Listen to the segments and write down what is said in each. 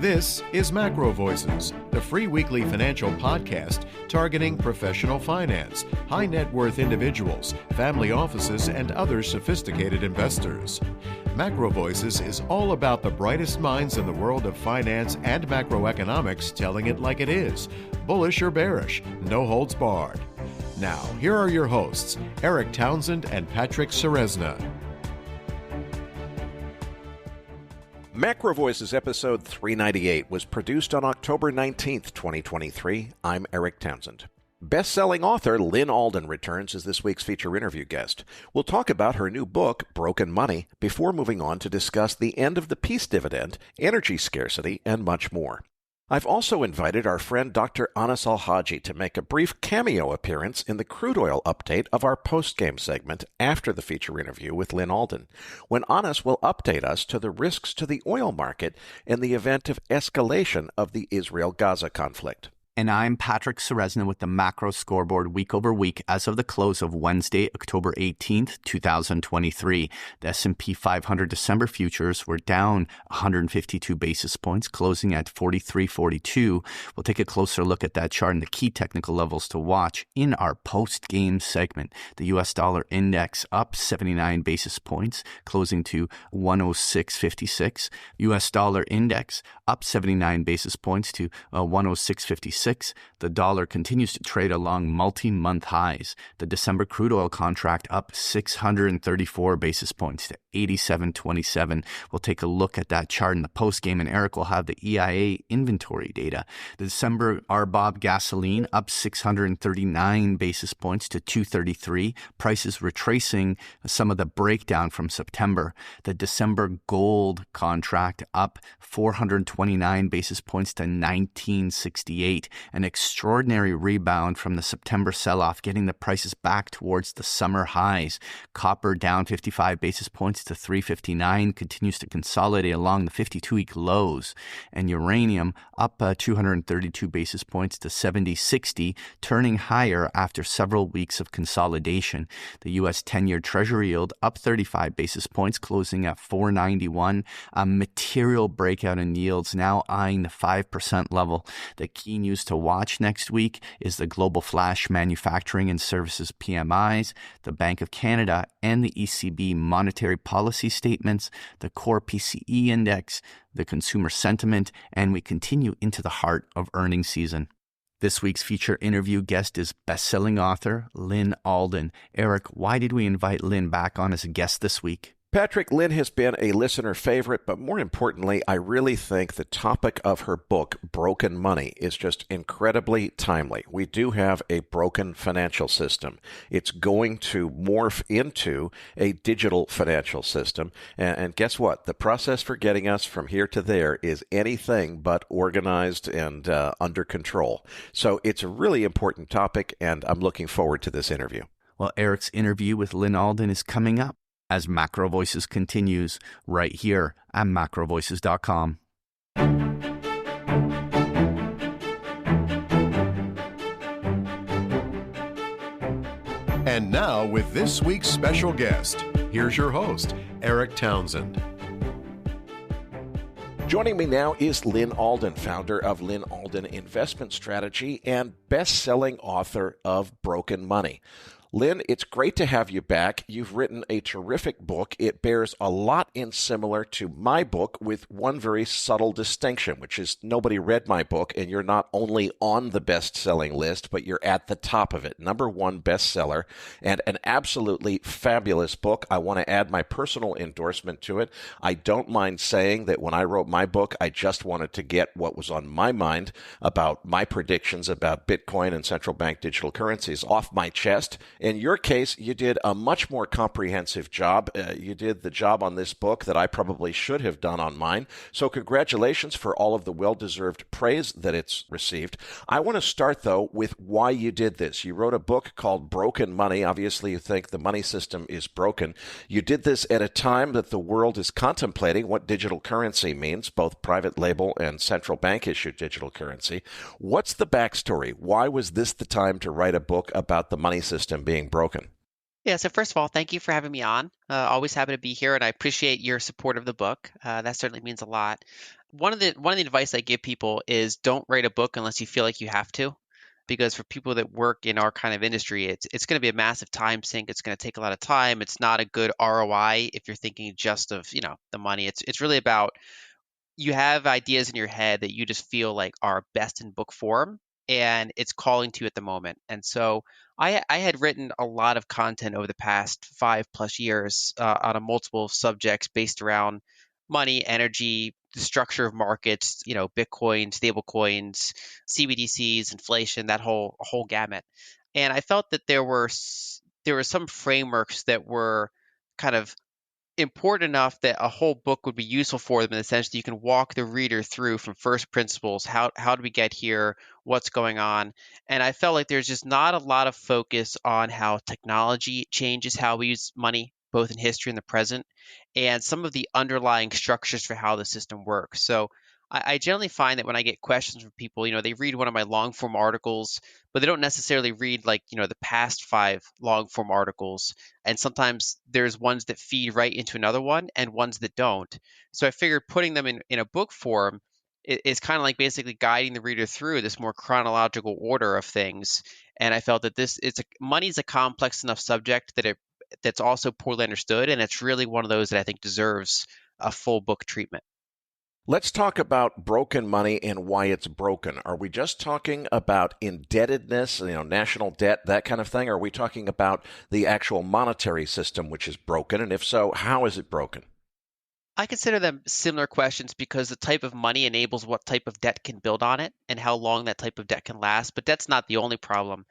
This is MacroVoices, the free weekly financial podcast targeting professional finance, high net worth individuals, family offices, and other sophisticated investors. MacroVoices is all about the brightest minds in the world of finance and macroeconomics telling it like it is, bullish or bearish, no holds barred. Now, here are your hosts, Eric Townsend and Patrick Ceresna. MacroVoices episode 398 was produced on October 19th, 2023. I'm Eric Townsend. Best-selling author Lyn Alden returns as this week's feature interview guest. We'll talk about her new book, Broken Money, before moving on to discuss the end of the peace dividend, energy scarcity, and much more. I've also invited our friend Dr. Anas Alhajji to make a brief cameo appearance in the crude oil update of our post-game segment after the feature interview with Lyn Alden, when Anas will update us to the risks to the oil market in the event of escalation of the Israel-Gaza conflict. And I'm Patrick Ceresna with the Macro Scoreboard week over week as of the close of Wednesday, October 18th, 2023. The S&P 500 December futures were down 152 basis points, closing at 43.42. We'll take a closer look at that chart and the key technical levels to watch in our post-game segment. The U.S. dollar index up 79 basis points, closing to 106.56. U.S. dollar index up 79 basis points to 106.56. The dollar continues to trade along multi-month highs. The December crude oil contract up 634 basis points to 87.27. We'll take a look at that chart in the postgame, and Eric will have the EIA inventory data. The December RBOB gasoline up 639 basis points to 233. Prices retracing some of the breakdown from September. The December gold contract up 429 basis points to 1968. An extraordinary rebound from the September sell-off, getting the prices back towards the summer highs. Copper down 55 basis points to 359, continues to consolidate along the 52-week lows. And uranium up 232 basis points to 70.60, turning higher after several weeks of consolidation. The U.S. 10-year Treasury yield up 35 basis points, closing at 491. A material breakout in yields, now eyeing the 5% level. The key news to watch next week is the global flash manufacturing and services PMIs, the Bank of Canada and the ECB monetary policy statements, the core PCE index, the consumer sentiment, and we continue into the heart of earnings season. This week's feature interview guest is best-selling author Lyn Alden. Eric, why did we invite Lyn back on as a guest this week? Patrick, Lyn has been a listener favorite, but more importantly, I really think the topic of her book, Broken Money, is just incredibly timely. We do have a broken financial system. It's going to morph into a digital financial system. And guess what? The process for getting us from here to there is anything but organized and under control. So it's a really important topic, and I'm looking forward to this interview. Well, Eric's interview with Lyn Alden is coming up as MacroVoices continues right here at MacroVoices.com. And now, with this week's special guest, here's your host, Eric Townsend. Joining me now is Lyn Alden, founder of Lyn Alden Investment Strategy and best-selling author of Broken Money. Lyn, it's great to have you back. You've written a terrific book. It bears a lot in similar to my book with one very subtle distinction, which is nobody read my book, and you're not only on the best-selling list, but you're at the top of it. #1 bestseller, and an absolutely fabulous book. I want to add my personal endorsement to it. I don't mind saying that when I wrote my book, I just wanted to get what was on my mind about my predictions about Bitcoin and central bank digital currencies off my chest. In your case, you did a much more comprehensive job. You did the job on this book that I probably should have done on mine. So congratulations for all of the well-deserved praise that it's received. I want to start, though, with why you did this. You wrote a book called Broken Money. Obviously, you think the money system is broken. You did this at a time that the world is contemplating what digital currency means, both private label and central bank issued digital currency. What's the backstory? Why was this the time to write a book about the money system being broken? Yeah, so first of all, thank you for having me on. Always happy to be here, and I appreciate your support of the book. That certainly means a lot. One of the advice I give people is don't write a book unless you feel like you have to, because for people that work in our kind of industry, it's going to be a massive time sink. It's going to take a lot of time. It's not a good ROI if you're thinking just of the money. It's really about you have ideas in your head that you just feel like are best in book form and it's calling to you at the moment. And so I had written a lot of content over the past 5+ years on a multiple subjects based around money, energy, the structure of markets, Bitcoin, stable coins, CBDCs, inflation, that whole gamut. And I felt that there were some frameworks that were kind of important enough that a whole book would be useful for them in the sense that you can walk the reader through from first principles. How do we get here? What's going on? And I felt like there's just not a lot of focus on how technology changes how we use money, both in history and the present, and some of the underlying structures for how the system works. So I generally find that when I get questions from people, they read one of my long form articles, but they don't necessarily read like, the past 5 long form articles, and sometimes there's ones that feed right into another one and ones that don't. So I figured putting them in a book form is kind of like basically guiding the reader through this more chronological order of things. And I felt that money's a complex enough subject that's also poorly understood, and it's really one of those that I think deserves a full book treatment. Let's talk about broken money and why it's broken. Are we just talking about indebtedness, national debt, that kind of thing? Or are we talking about the actual monetary system, which is broken? And if so, how is it broken? I consider them similar questions because the type of money enables what type of debt can build on it and how long that type of debt can last. But that's not the only problem.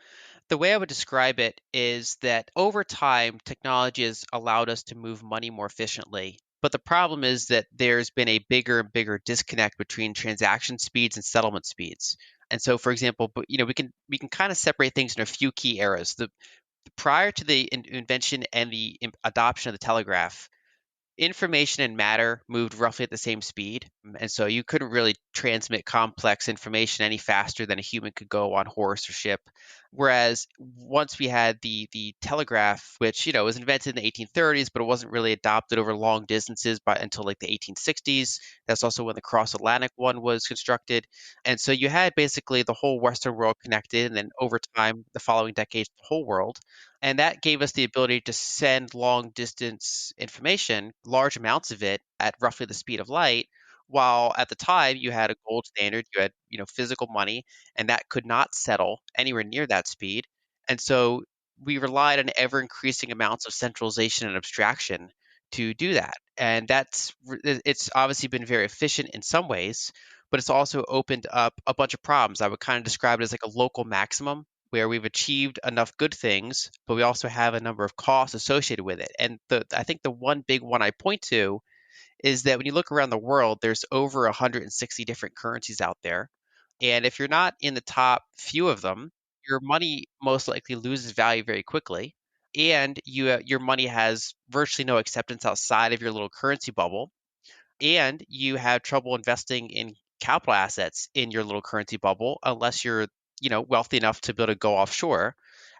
The way I would describe it is that over time, technology has allowed us to move money more efficiently. But the problem is that there's been a bigger and bigger disconnect between transaction speeds and settlement speeds. And so, for example, we can kind of separate things in a few key eras. Prior to the invention and the adoption of the telegraph, information and matter moved roughly at the same speed. And so you couldn't really transmit complex information any faster than a human could go on horse or ship. Whereas once we had the telegraph, which was invented in the 1830s, but it wasn't really adopted over long distances until like the 1860s. That's also when the cross Atlantic one was constructed. And so you had basically the whole Western world connected, and then over time, the following decades, the whole world. And that gave us the ability to send long distance information, large amounts of it, at roughly the speed of light. While at the time you had a gold standard, you had physical money, and that could not settle anywhere near that speed. And so we relied on ever increasing amounts of centralization and abstraction to do that. And it's obviously been very efficient in some ways, but it's also opened up a bunch of problems. I would kind of describe it as like a local maximum where we've achieved enough good things, but we also have a number of costs associated with it. And I think the one big one I point to is that when you look around the world, there's over 160 different currencies out there. And if you're not in the top few of them, your money most likely loses value very quickly. And your money has virtually no acceptance outside of your little currency bubble, and you have trouble investing in capital assets in your little currency bubble unless you're wealthy enough to be able to go offshore.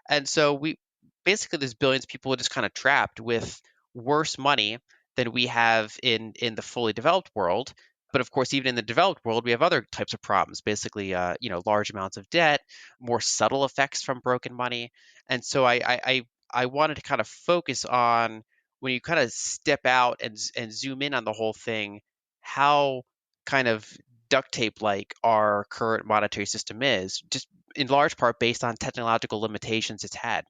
And so we basically there's billions of people just kind of trapped with worse money than we have in the fully developed world. But of course, even in the developed world, we have other types of problems, basically large amounts of debt, more subtle effects from broken money. And so I wanted to kind of focus on when you kind of step out and zoom in on the whole thing, how kind of duct tape like our current monetary system is, just in large part based on technological limitations it's had.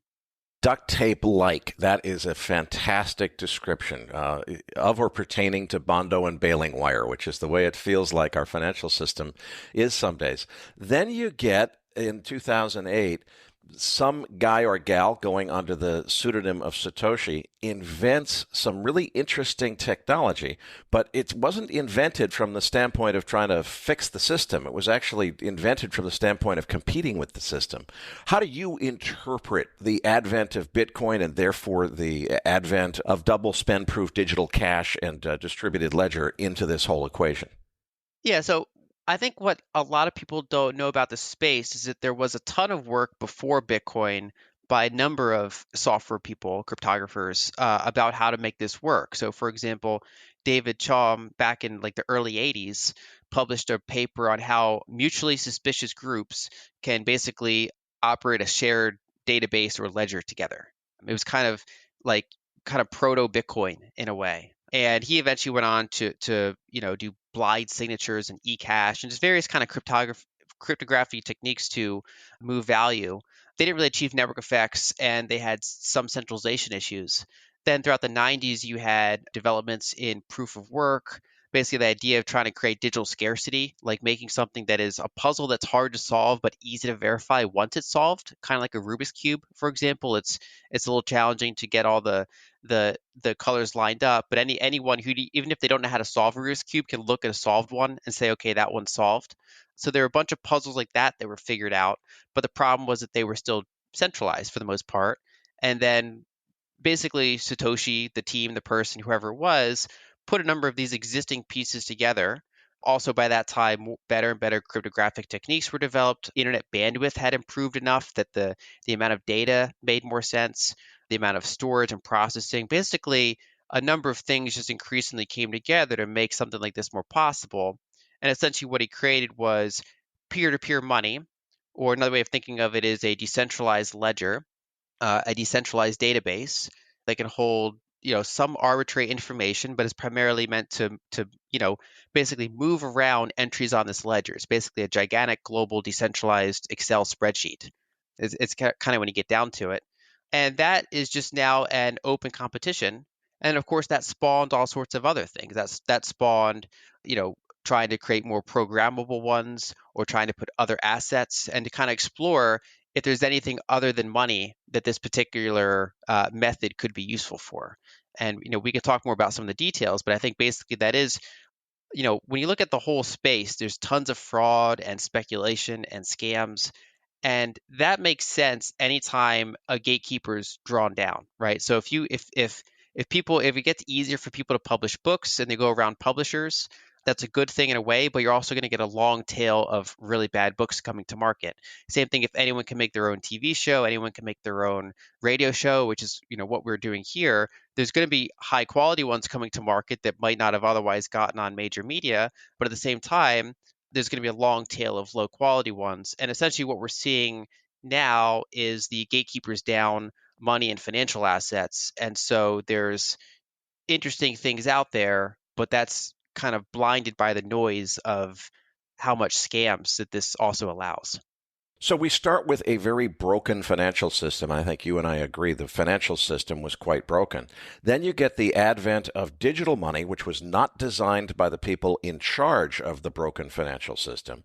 Duct tape like. That is a fantastic description of or pertaining to Bondo and baling wire, which is the way it feels like our financial system is some days. Then you get, in 2008, some guy or gal going under the pseudonym of Satoshi invents some really interesting technology, but it wasn't invented from the standpoint of trying to fix the system. It was actually invented from the standpoint of competing with the system. How do you interpret the advent of Bitcoin and therefore the advent of double spend-proof digital cash and distributed ledger into this whole equation? Yeah, so I think what a lot of people don't know about the space is that there was a ton of work before Bitcoin by a number of software people, cryptographers, about how to make this work. So, for example, David Chaum, back in like the early 80s, published a paper on how mutually suspicious groups can basically operate a shared database or ledger together. It was like kind of proto Bitcoin in a way. And he eventually went on to do blind signatures and eCash and just various kind of cryptography techniques to move value. They didn't really achieve network effects, and they had some centralization issues. Then throughout the 90s, you had developments in proof of work, basically the idea of trying to create digital scarcity, like making something that is a puzzle that's hard to solve but easy to verify once it's solved, kind of like a Rubik's Cube, for example. It's a little challenging to get all the colors lined up, but anyone who, even if they don't know how to solve a Rubik's Cube, can look at a solved one and say, okay, that one's solved. So there were a bunch of puzzles like that were figured out, but the problem was that they were still centralized for the most part. And then basically Satoshi, the team, the person, whoever it was, put a number of these existing pieces together. Also, by that time, better and better cryptographic techniques were developed. Internet bandwidth had improved enough that the amount of data made more sense, the amount of storage and processing. Basically, a number of things just increasingly came together to make something like this more possible. And essentially, what he created was peer-to-peer money, or another way of thinking of it is a decentralized ledger, a decentralized database that can hold some arbitrary information, but is primarily meant to basically move around entries on this ledger. It's basically a gigantic global decentralized Excel spreadsheet. It's kind of when you get down to it, and that is just now an open competition. And of course, that spawned all sorts of other things. That spawned trying to create more programmable ones, or trying to put other assets and to kind of explore if there's anything other than money that this particular method could be useful for. And we could talk more about some of the details, but I think basically that is, when you look at the whole space, there's tons of fraud and speculation and scams, and that makes sense anytime a gatekeeper is drawn down, right? So if it gets easier for people to publish books and they go around publishers, that's a good thing in a way, but you're also going to get a long tail of really bad books coming to market. Same thing if anyone can make their own TV show, anyone can make their own radio show, which is what we're doing here. There's going to be high quality ones coming to market that might not have otherwise gotten on major media, but at the same time, there's going to be a long tail of low quality ones. And essentially what we're seeing now is the gatekeepers down money and financial assets. And so there's interesting things out there, but that's kind of blinded by the noise of how much scams that this also allows. So we start with a very broken financial system. I think you and I agree the financial system was quite broken. Then you get the advent of digital money, which was not designed by the people in charge of the broken financial system.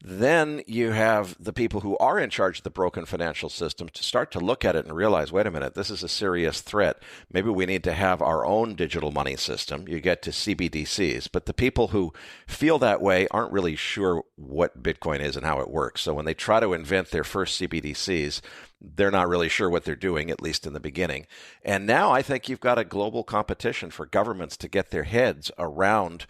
Then you have the people who are in charge of the broken financial system to start to look at it and realize, wait a minute, this is a serious threat. Maybe we need to have our own digital money system. You get to CBDCs. But the people who feel that way aren't really sure what Bitcoin is and how it works. So when they try to invent their first CBDCs, they're not really sure what they're doing, at least in the beginning. And now I think you've got a global competition for governments to get their heads around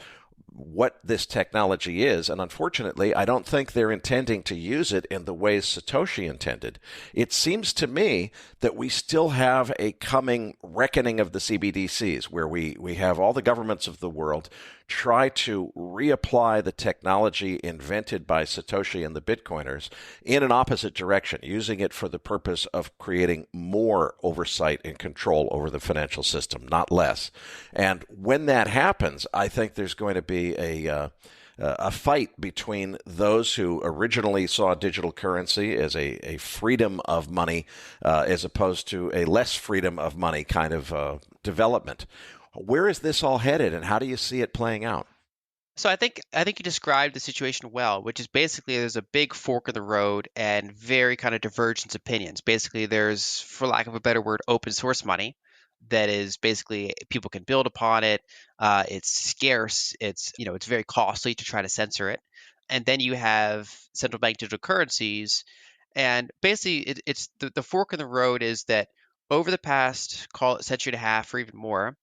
what this technology is. And unfortunately, I don't think they're intending to use it in the ways Satoshi intended. It seems to me that we still have a coming reckoning of the CBDCs, where we have all the governments of the world try to reapply the technology invented by Satoshi and the Bitcoiners in an opposite direction, using it for the purpose of creating more oversight and control over the financial system, not less. And when that happens, I think there's going to be a fight between those who originally saw digital currency as a freedom of money as opposed to a less freedom of money kind of development. Where is this all headed, and how do you see it playing out? So I think you described the situation well, which is basically there's a big fork in the road and very kind of divergent opinions. Basically, there's, for lack of a better word, open source money that is basically people can build upon it. It's scarce. It's very costly to try to censor it. And then you have central bank digital currencies, and basically it's the fork in the road is that over the past, call it century and a half or even more,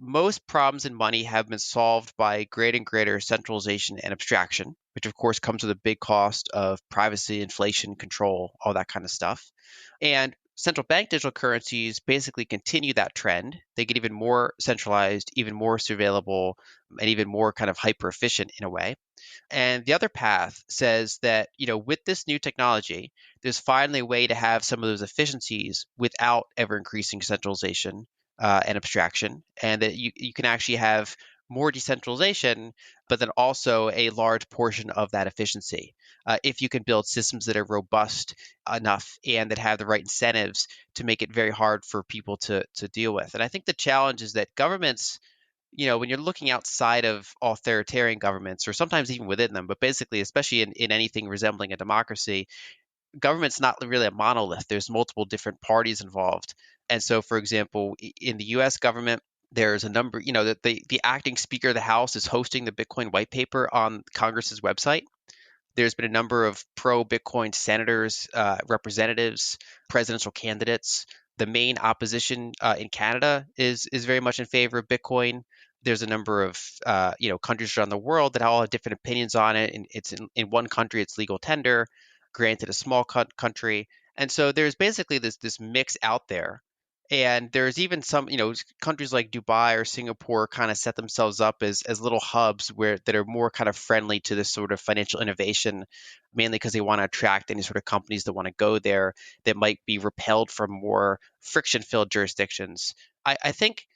most problems in money have been solved by greater and greater centralization and abstraction, which of course comes with a big cost of privacy, inflation, control, all that kind of stuff. And central bank digital currencies basically continue that trend. They get even more centralized, even more surveillable, and even more kind of hyper efficient in a way. And the other path says that, with this new technology, there's finally a way to have some of those efficiencies without ever increasing centralization and abstraction, and that you can actually have more decentralization, but then also a large portion of that efficiency. If you can build systems that are robust enough and that have the right incentives to make it very hard for people to deal with. And I think the challenge is that governments, when you're looking outside of authoritarian governments, or sometimes even within them, but basically, especially in anything resembling a democracy, government's not really a monolith. There's multiple different parties involved. And so, for example, in the US government, there's a number, that the acting Speaker of the House is hosting the Bitcoin white paper on Congress's website. There's been a number of pro-Bitcoin senators, representatives, presidential candidates. The main opposition in Canada is very much in favor of Bitcoin. There's a number of countries around the world that all have different opinions on it. And it's in one country, it's legal tender, granted a small country. And so there's basically this mix out there. And there's even some, countries like Dubai or Singapore kind of set themselves up as little hubs that are more kind of friendly to this sort of financial innovation, mainly because they want to attract any sort of companies that want to go there that might be repelled from more friction-filled jurisdictions. I think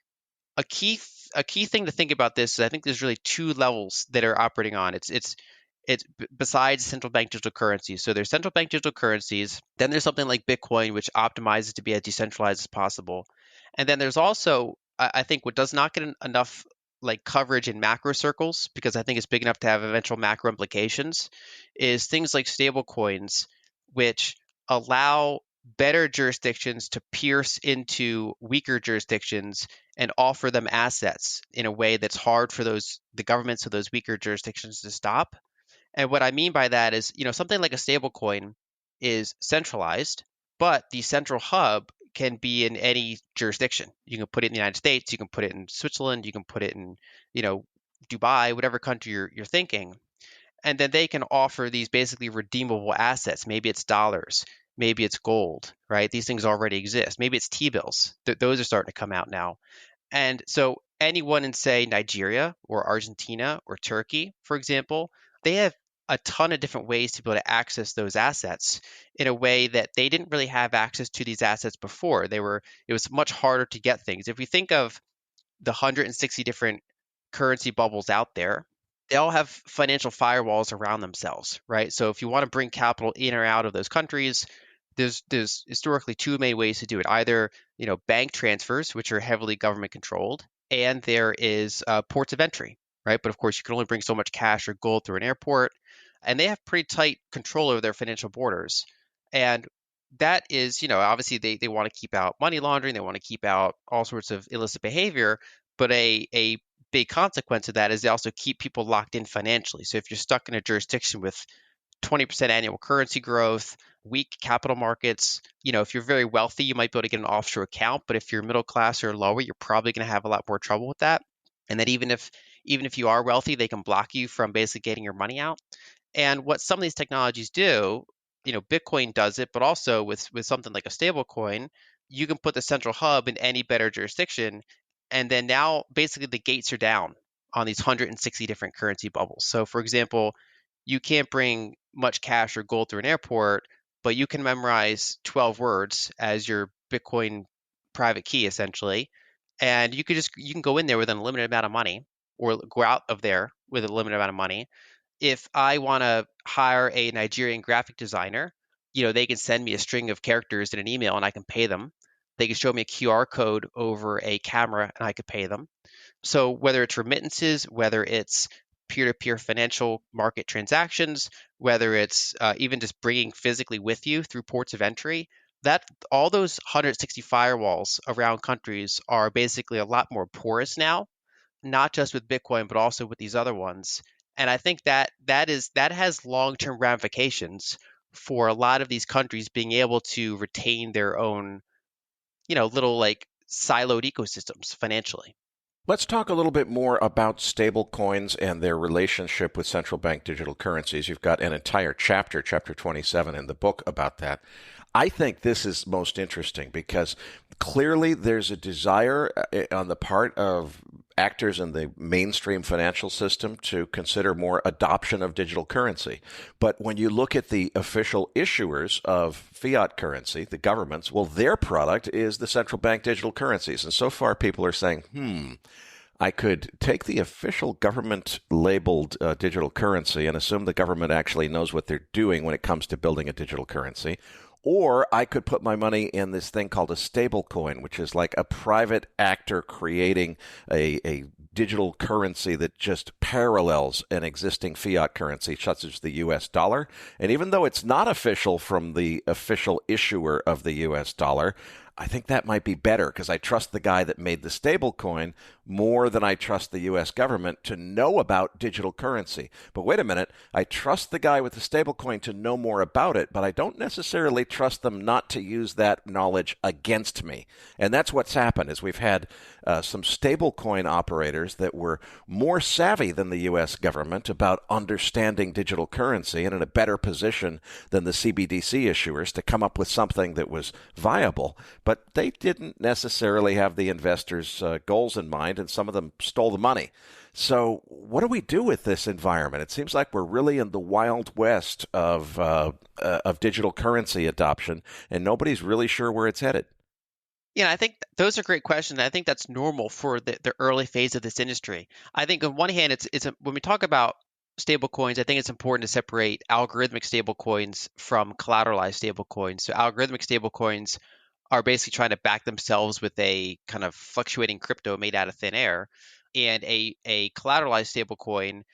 a key thing to think about this is I think there's really two levels that are operating on. It's besides central bank digital currencies. So there's central bank digital currencies. Then there's something like Bitcoin, which optimizes to be as decentralized as possible. And then there's also, I think, what does not get enough like coverage in macro circles, because I think it's big enough to have eventual macro implications, is things like stable coins, which allow better jurisdictions to pierce into weaker jurisdictions and offer them assets in a way that's hard for the governments of those weaker jurisdictions to stop. And what I mean by that is, something like a stable coin is centralized, but the central hub can be in any jurisdiction. You can put it in the United States, you can put it in Switzerland, you can put it in, Dubai, whatever country you're thinking. And then they can offer these basically redeemable assets. Maybe it's dollars, maybe it's gold, right? These things already exist. Maybe it's T-bills. Those are starting to come out now. And so anyone in, say, Nigeria or Argentina or Turkey, for example, they have a ton of different ways to be able to access those assets in a way that they didn't really have access to these assets before. It was much harder to get things. If we think of the 160 different currency bubbles out there, they all have financial firewalls around themselves, right? So if you want to bring capital in or out of those countries, there's historically two main ways to do it. Either, bank transfers, which are heavily government controlled, and there is ports of entry, right? But of course, you can only bring so much cash or gold through an airport, and they have pretty tight control over their financial borders. And that is, obviously they want to keep out money laundering, they want to keep out all sorts of illicit behavior, but a big consequence of that is they also keep people locked in financially. So if you're stuck in a jurisdiction with 20% annual currency growth, weak capital markets, if you're very wealthy, you might be able to get an offshore account, but if you're middle class or lower, you're probably going to have a lot more trouble with that. And that even if you are wealthy, they can block you from basically getting your money out. And what some of these technologies do, Bitcoin does it, but also with something like a stable coin, you can put the central hub in any better jurisdiction. And then now basically the gates are down on these 160 different currency bubbles. So for example, you can't bring much cash or gold through an airport, but you can memorize 12 words as your Bitcoin private key essentially. And you can go in there with an unlimited amount of money, or go out of there with a limited amount of money. If I want to hire a Nigerian graphic designer, they can send me a string of characters in an email and I can pay them. They can show me a QR code over a camera and I could pay them. So whether it's remittances, whether it's peer-to-peer financial market transactions, whether it's even just bringing physically with you through ports of entry, that all those 160 firewalls around countries are basically a lot more porous now, not just with Bitcoin, but also with these other ones. And I think that has long-term ramifications for a lot of these countries being able to retain their own, little like siloed ecosystems financially. Let's talk a little bit more about stable coins and their relationship with central bank digital currencies. You've got an entire chapter, chapter 27 in the book about that. I think this is most interesting because clearly there's a desire on the part of actors in the mainstream financial system to consider more adoption of digital currency. But when you look at the official issuers of fiat currency, the governments, well, their product is the central bank digital currencies. And so far people are saying, I could take the official government labeled digital currency and assume the government actually knows what they're doing when it comes to building a digital currency. Or I could put my money in this thing called a stable coin, which is like a private actor creating a digital currency that just parallels an existing fiat currency, such as the U.S. dollar. And even though it's not official from the official issuer of the U.S. dollar, I think that might be better because I trust the guy that made the stable coin more than I trust the U.S. government to know about digital currency. But wait a minute, I trust the guy with the stable coin to know more about it, but I don't necessarily trust them not to use that knowledge against me. And that's what's happened is we've had some stable coin operators that were more savvy than the U.S. government about understanding digital currency and in a better position than the CBDC issuers to come up with something that was viable. But they didn't necessarily have the investors' goals in mind, and some of them stole the money. So what do we do with this environment? It seems like we're really in the wild west of digital currency adoption, and nobody's really sure where it's headed. Yeah, I think those are great questions. I think that's normal for the early phase of this industry. I think on one hand, when we talk about stable coins, I think it's important to separate algorithmic stable coins from collateralized stable coins. So algorithmic stable coins are basically trying to back themselves with a kind of fluctuating crypto made out of thin air. And a collateralized stablecoin,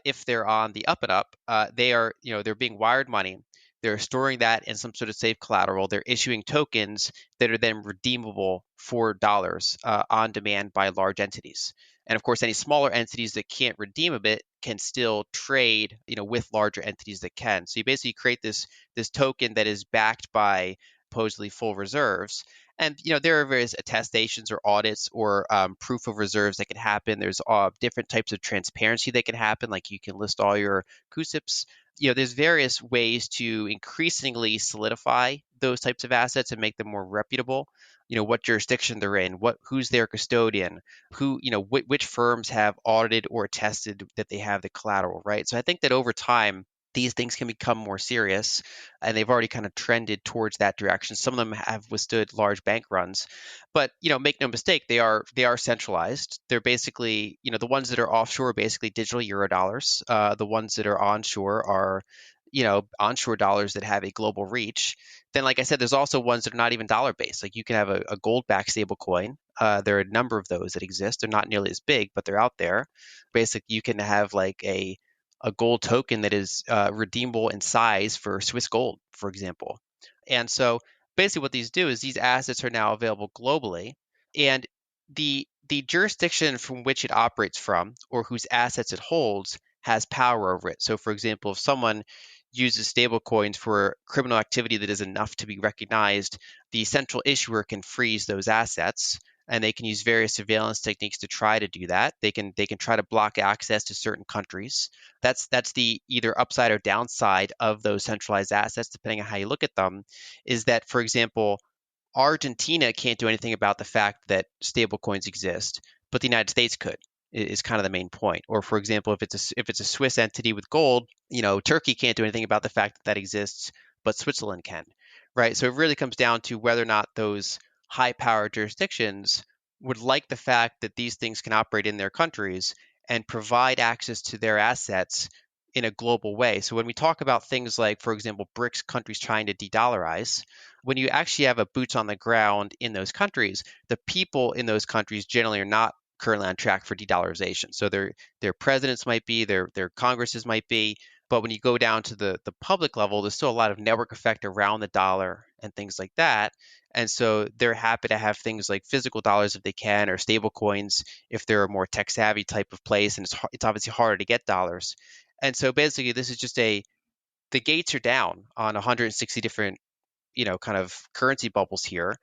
if they're on the up and up, they're being wired money. They're storing that in some sort of safe collateral. They're issuing tokens that are then redeemable for dollars on demand by large entities. And of course, any smaller entities that can't redeem a bit can still trade, with larger entities that can. So you basically create this token that is backed by supposedly full reserves. And there are various attestations or audits or proof of reserves that can happen. There's different types of transparency that can happen, like you can list all your CUSIPs. There's various ways to increasingly solidify those types of assets and make them more reputable. What jurisdiction they're in, who's their custodian, which firms have audited or attested that they have the collateral, right? So I think that over time, these things can become more serious, and they've already kind of trended towards that direction. Some of them have withstood large bank runs, but make no mistake, they are centralized. They're basically, the ones that are offshore are basically digital Eurodollars. The ones that are onshore are, onshore dollars that have a global reach. Then, like I said, there's also ones that are not even dollar based. Like you can have a gold-backed stable coin. There are a number of those that exist. They're not nearly as big, but they're out there. Basically, you can have like a gold token that is redeemable in size for Swiss gold, for example. And so basically what these do is these assets are now available globally, and the jurisdiction from which it operates from or whose assets it holds has power over it. So for example, if someone uses stablecoins for criminal activity that is enough to be recognized, the central issuer can freeze those assets, and they can use various surveillance techniques to try to do that. They can try to block access to certain countries. That's the either upside or downside of those centralized assets, depending on how you look at them, is that, for example, Argentina can't do anything about the fact that stablecoins exist, but the United States could, is kind of the main point. Or for example, if it's a Swiss entity with gold, Turkey can't do anything about the fact that exists, but Switzerland can, right? So it really comes down to whether or not those high-power jurisdictions would like the fact that these things can operate in their countries and provide access to their assets in a global way. So when we talk about things like, for example, BRICS countries trying to de-dollarize, when you actually have a boots on the ground in those countries, the people in those countries generally are not currently on track for de-dollarization. So their presidents might be, their congresses might be, but when you go down to the public level, there's still a lot of network effect around the dollar and things like that. And so they're happy to have things like physical dollars if they can, or stable coins if they're a more tech savvy type of place. And it's obviously harder to get dollars. And so basically, this is just the gates are down on 160 different, kind of currency bubbles here.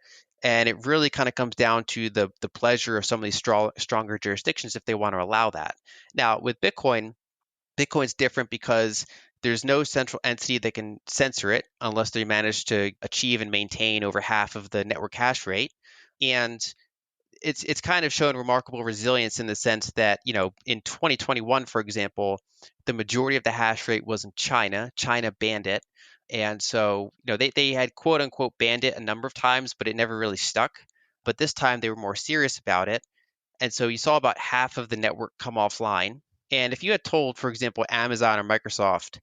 And it really kind of comes down to the pleasure of some of these stronger jurisdictions if they want to allow that. Now, with Bitcoin's different because there's no central entity that can censor it unless they manage to achieve and maintain over half of the network hash rate. And it's kind of shown remarkable resilience in the sense that, in 2021, for example, the majority of the hash rate was in China. China banned it. And so, they had quote unquote banned it a number of times, but it never really stuck. But this time they were more serious about it. And so you saw about half of the network come offline. And if you had told, for example, Amazon or Microsoft,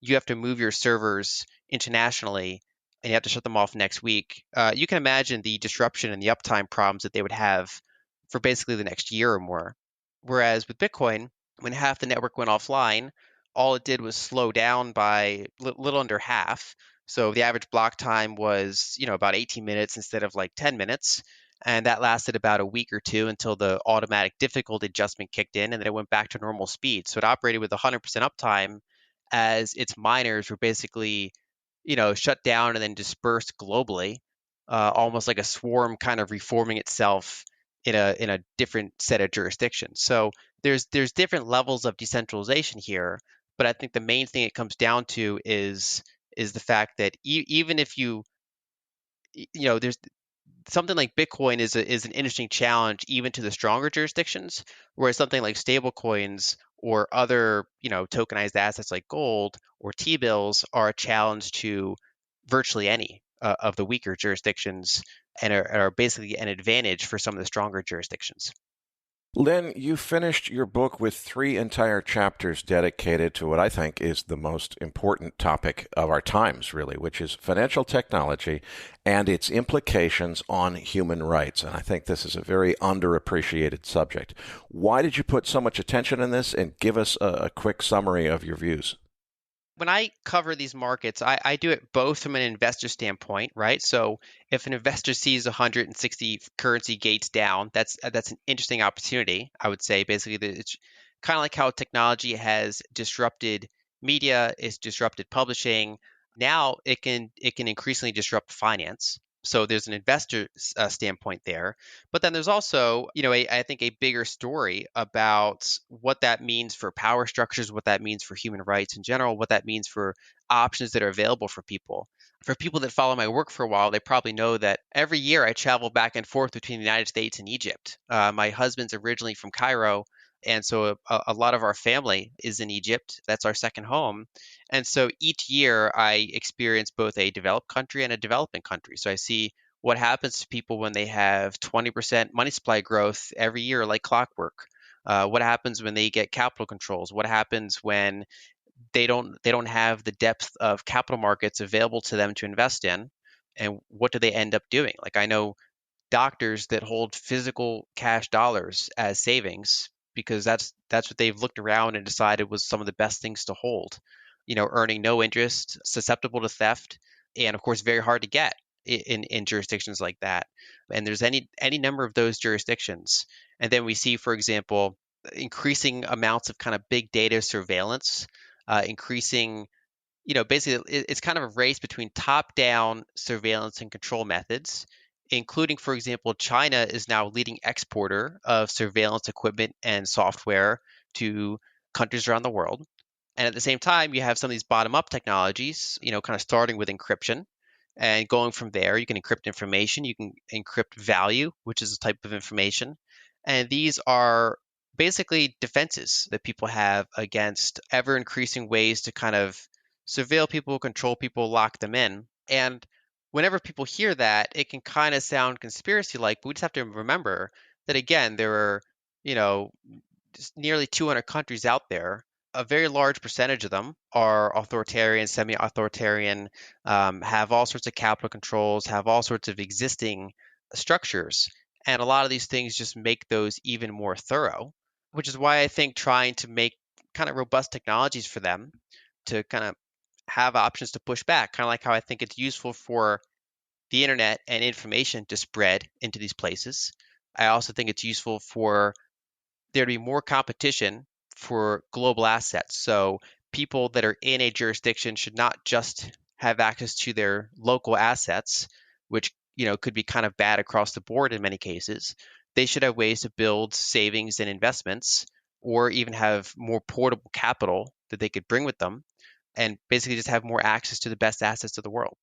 you have to move your servers internationally and you have to shut them off next week, you can imagine the disruption and the uptime problems that they would have for basically the next year or more. Whereas with Bitcoin, when half the network went offline, all it did was slow down by little under half. So the average block time was, about 18 minutes instead of like 10 minutes. And that lasted about a week or two until the automatic difficulty adjustment kicked in, and then it went back to normal speed. So it operated with 100% uptime as its miners were basically, shut down and then dispersed globally, almost like a swarm kind of reforming itself in a different set of jurisdictions. So there's different levels of decentralization here, but I think the main thing it comes down to is the fact that even if there's something like Bitcoin is an interesting challenge even to the stronger jurisdictions, whereas something like stablecoins or other tokenized assets like gold or T-bills are a challenge to virtually any of the weaker jurisdictions and are basically an advantage for some of the stronger jurisdictions. Lyn, you finished your book with 3 entire chapters dedicated to what I think is the most important topic of our times, really, which is financial technology and its implications on human rights. And I think this is a very underappreciated subject. Why did you put so much attention in this, and give us a quick summary of your views? When I cover these markets, I do it both from an investor standpoint, right? So if an investor sees 160 currency gates down, that's an interesting opportunity, I would say. Basically, it's kind of like how technology has disrupted media, it's disrupted publishing. Now it can increasingly disrupt finance. So there's an investor standpoint there, but then there's also, I think a bigger story about what that means for power structures, what that means for human rights in general, what that means for options that are available for people. For people that follow my work for a while, they probably know that every year I travel back and forth between the United States and Egypt. My husband's originally from Cairo, and so a lot of our family is in Egypt. That's our second home. And so each year I experience both a developed country and a developing country. So I see what happens to people when they have 20% money supply growth every year, like clockwork. What happens when they get capital controls? What happens when they don't have the depth of capital markets available to them to invest in? And what do they end up doing? Like, I know doctors that hold physical cash dollars as savings because that's what they've looked around and decided was some of the best things to hold. Earning no interest, susceptible to theft, and of course very hard to get in jurisdictions like that. And there's any number of those jurisdictions. And then we see, for example, increasing amounts of kind of big data surveillance, increasing, basically it's kind of a race between top-down surveillance and control methods, including, for example, China is now leading exporter of surveillance equipment and software to countries around the world. And at the same time, you have some of these bottom-up technologies, kind of starting with encryption and going from there. You can encrypt information, you can encrypt value, which is a type of information. And these are basically defenses that people have against ever increasing ways to kind of surveil people, control people, lock them in. And whenever people hear that, it can kind of sound conspiracy-like, but we just have to remember that, again, there are, just nearly 200 countries out there. A very large percentage of them are authoritarian, semi-authoritarian, have all sorts of capital controls, have all sorts of existing structures. And a lot of these things just make those even more thorough, which is why I think trying to make kind of robust technologies for them to kind of have options to push back, kind of like how I think it's useful for the internet and information to spread into these places. I also think it's useful for there to be more competition for global assets. So people that are in a jurisdiction should not just have access to their local assets, which could be kind of bad across the board in many cases. They should have ways to build savings and investments, or even have more portable capital that they could bring with them, and basically just have more access to the best assets of the world.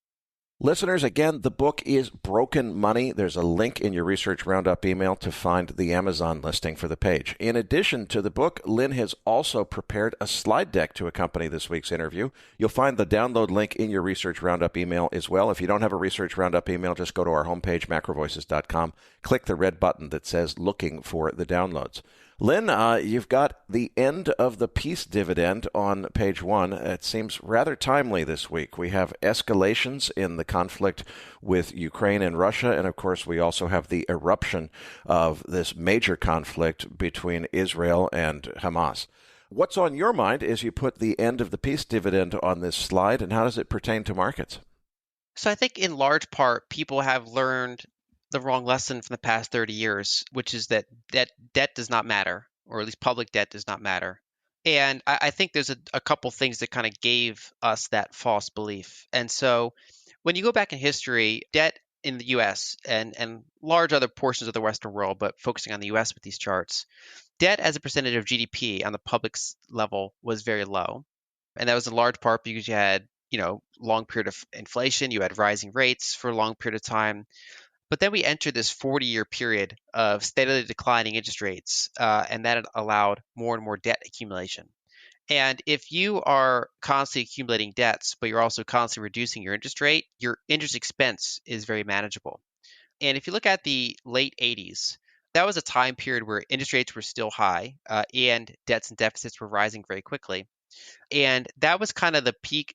Listeners, again, the book is Broken Money. There's a link in your Research Roundup email to find the Amazon listing for the page. In addition to the book, Lyn has also prepared a slide deck to accompany this week's interview. You'll find the download link in your Research Roundup email as well. If you don't have a Research Roundup email, just go to our homepage, macrovoices.com, click the red button that says looking for the downloads. Lyn, you've got the end of the peace dividend on page 1. It seems rather timely this week. We have escalations in the conflict with Ukraine and Russia, and of course we also have the eruption of this major conflict between Israel and Hamas. What's on your mind as you put the end of the peace dividend on this slide, and how does it pertain to markets? So I think in large part, people have learned the wrong lesson from the past 30 years, which is that debt does not matter, or at least public debt does not matter. And I think there's a couple things that kind of gave us that false belief. And so when you go back in history, debt in the US and large other portions of the Western world, but focusing on the US with these charts, debt as a percentage of GDP on the public level was very low. And that was in large part because you had, long period of inflation, you had rising rates for a long period of time. But then we entered this 40-year period of steadily declining interest rates, and that allowed more and more debt accumulation. And if you are constantly accumulating debts, but you're also constantly reducing your interest expense is very manageable. And if you look at the late 80s, that was a time period where interest rates were still high, and debts and deficits were rising very quickly. And that was kind of the peak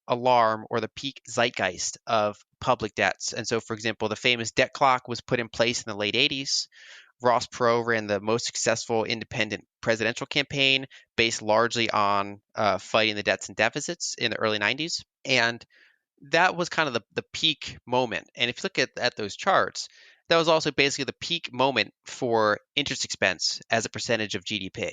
alarm or the peak zeitgeist of public debts. And so, for example, the famous debt clock was put in place in the late 80s. Ross Perot ran the most successful independent presidential campaign based largely on fighting the debts and deficits in the early 90s. And that was kind of the peak moment. And if you look at those charts, that was also basically the peak moment for interest expense as a percentage of GDP.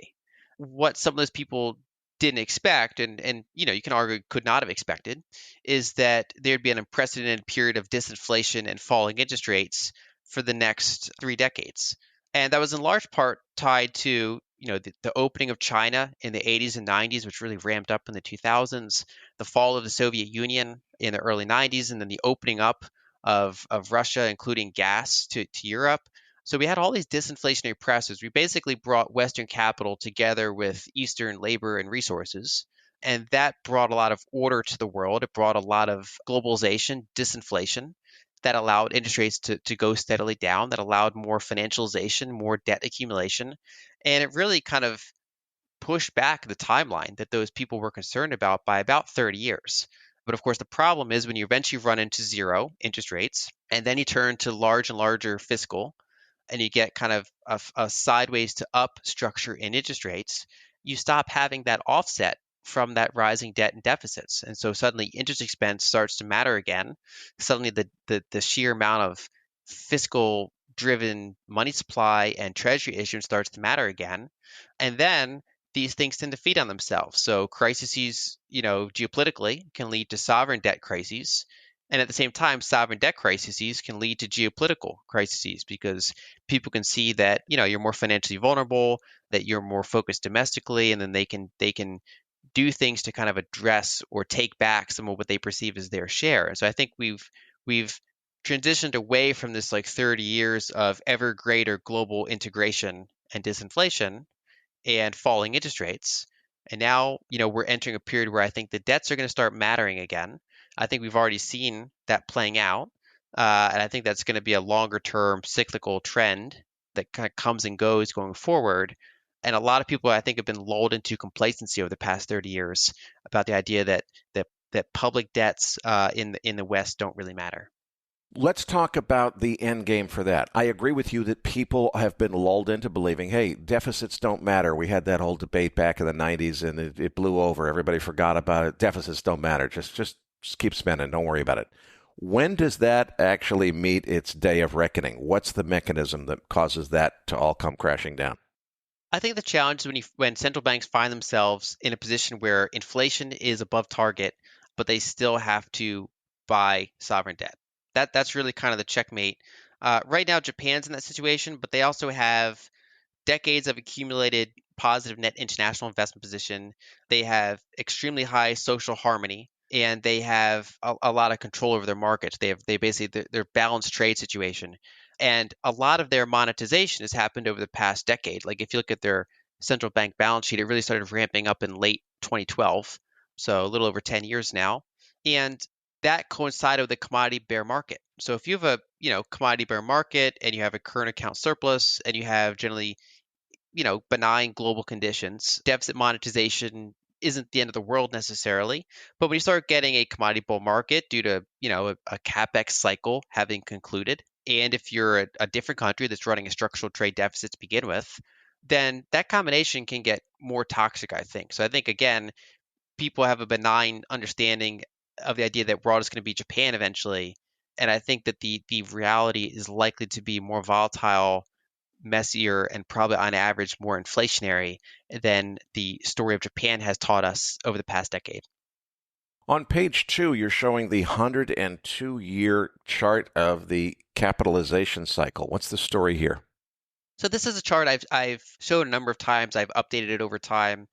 What some of those people didn't expect, and you can argue could not have expected, is that there'd be an unprecedented period of disinflation and falling interest rates for the next 3 decades. And that was in large part tied to the opening of China in the 80s and 90s, which really ramped up in the 2000s, the fall of the Soviet Union in the early 90s, and then the opening up of Russia, including gas to Europe. So we had all these disinflationary pressures. We basically brought Western capital together with Eastern labor and resources, and that brought a lot of order to the world. It brought a lot of globalization, disinflation, that allowed interest rates to go steadily down, that allowed more financialization, more debt accumulation, and it really kind of pushed back the timeline that those people were concerned about by about 30 years. But of course, the problem is when you eventually run into zero interest rates, and then you turn to large and larger fiscal, and you get kind of a sideways to up structure in interest rates, you stop having that offset from that rising debt and deficits. And so suddenly interest expense starts to matter again. Suddenly the sheer amount of fiscal driven money supply and treasury issuance starts to matter again. And then these things tend to feed on themselves. So crises, geopolitically can lead to sovereign debt crises. And at the same time, sovereign debt crises can lead to geopolitical crises because people can see that, you're more financially vulnerable, that you're more focused domestically, and then they can do things to kind of address or take back some of what they perceive as their share. So I think we've transitioned away from this 30 years of ever greater global integration and disinflation and falling interest rates. And now, we're entering a period where I think the debts are going to start mattering again. I think we've already seen that playing out. And I think that's going to be a longer term cyclical trend that kind of comes and goes going forward. And a lot of people, I think, have been lulled into complacency over the past 30 years about the idea that public debts in the West don't really matter. Let's talk about the end game for that. I agree with you that people have been lulled into believing, hey, deficits don't matter. We had that whole debate back in the 90s, and it blew over. Everybody forgot about it. Deficits don't matter. Just keep spending. Don't worry about it. When does that actually meet its day of reckoning? What's the mechanism that causes that to all come crashing down? I think the challenge is when central banks find themselves in a position where inflation is above target, but they still have to buy sovereign debt. That's really kind of the checkmate. Right now, Japan's in that situation, but they also have decades of accumulated positive net international investment position. They have extremely high social harmony, and they have a lot of control over their markets. They basically their balanced trade situation, and a lot of their monetization has happened over the past decade. Like if you look at their central bank balance sheet, it really started ramping up in late 2012, so a little over 10 years now, and that coincided with the commodity bear market. So if you have a commodity bear market and you have a current account surplus and you have generally benign global conditions, deficit monetization isn't the end of the world necessarily. But when you start getting a commodity bull market due to, a capex cycle having concluded, and if you're a different country that's running a structural trade deficit to begin with, then that combination can get more toxic, I think. So I think, again, people have a benign understanding of the idea that we're all just going to be Japan eventually. And I think that the reality is likely to be more volatile, messier, and probably on average more inflationary than the story of Japan has taught us over the past decade. On page 2, you're showing the 102-year chart of the capitalization cycle. What's the story here? So this is a chart I've shown a number of times. I've updated it over time.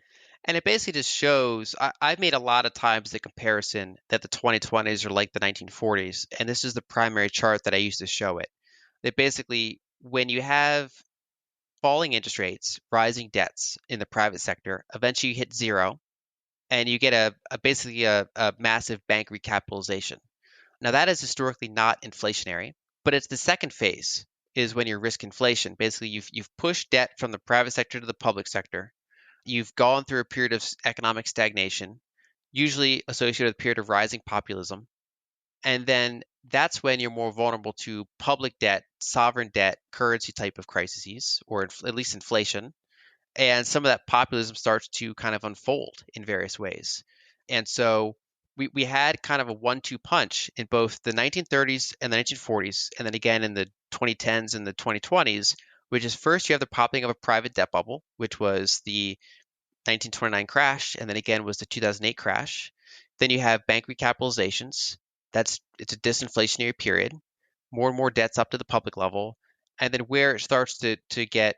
And it basically just shows, I've made a lot of times the comparison that the 2020s are like the 1940s. And this is the primary chart that I use to show it. That basically, when you have falling interest rates, rising debts in the private sector, eventually you hit zero and you get basically a massive bank recapitalization. Now that is historically not inflationary, but it's the second phase is when you risk inflation. Basically, you've pushed debt from the private sector to the public sector. You've gone through a period of economic stagnation, usually associated with a period of rising populism. And then that's when you're more vulnerable to public debt, sovereign debt, currency type of crises, or at least inflation. And some of that populism starts to kind of unfold in various ways. And so we had kind of a 1-2 punch in both the 1930s and the 1940s, and then again in the 2010s and the 2020s, which is first you have the popping of a private debt bubble, which was the 1929 crash, and then again was the 2008 crash. Then you have bank recapitalizations. It's a disinflationary period, more and more debts up to the public level, and then where it starts to get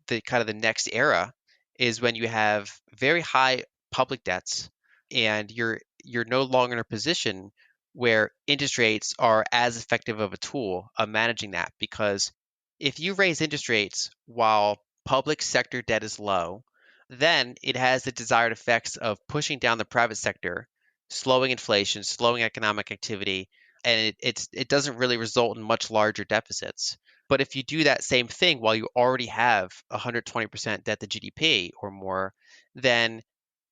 the kind of the next era is when you have very high public debts, and you're no longer in a position where interest rates are as effective of a tool of managing that, because if you raise interest rates while public sector debt is low, then it has the desired effects of pushing down the private sector, slowing inflation, slowing economic activity, and it doesn't really result in much larger deficits. But if you do that same thing while you already have 120% debt to GDP or more, then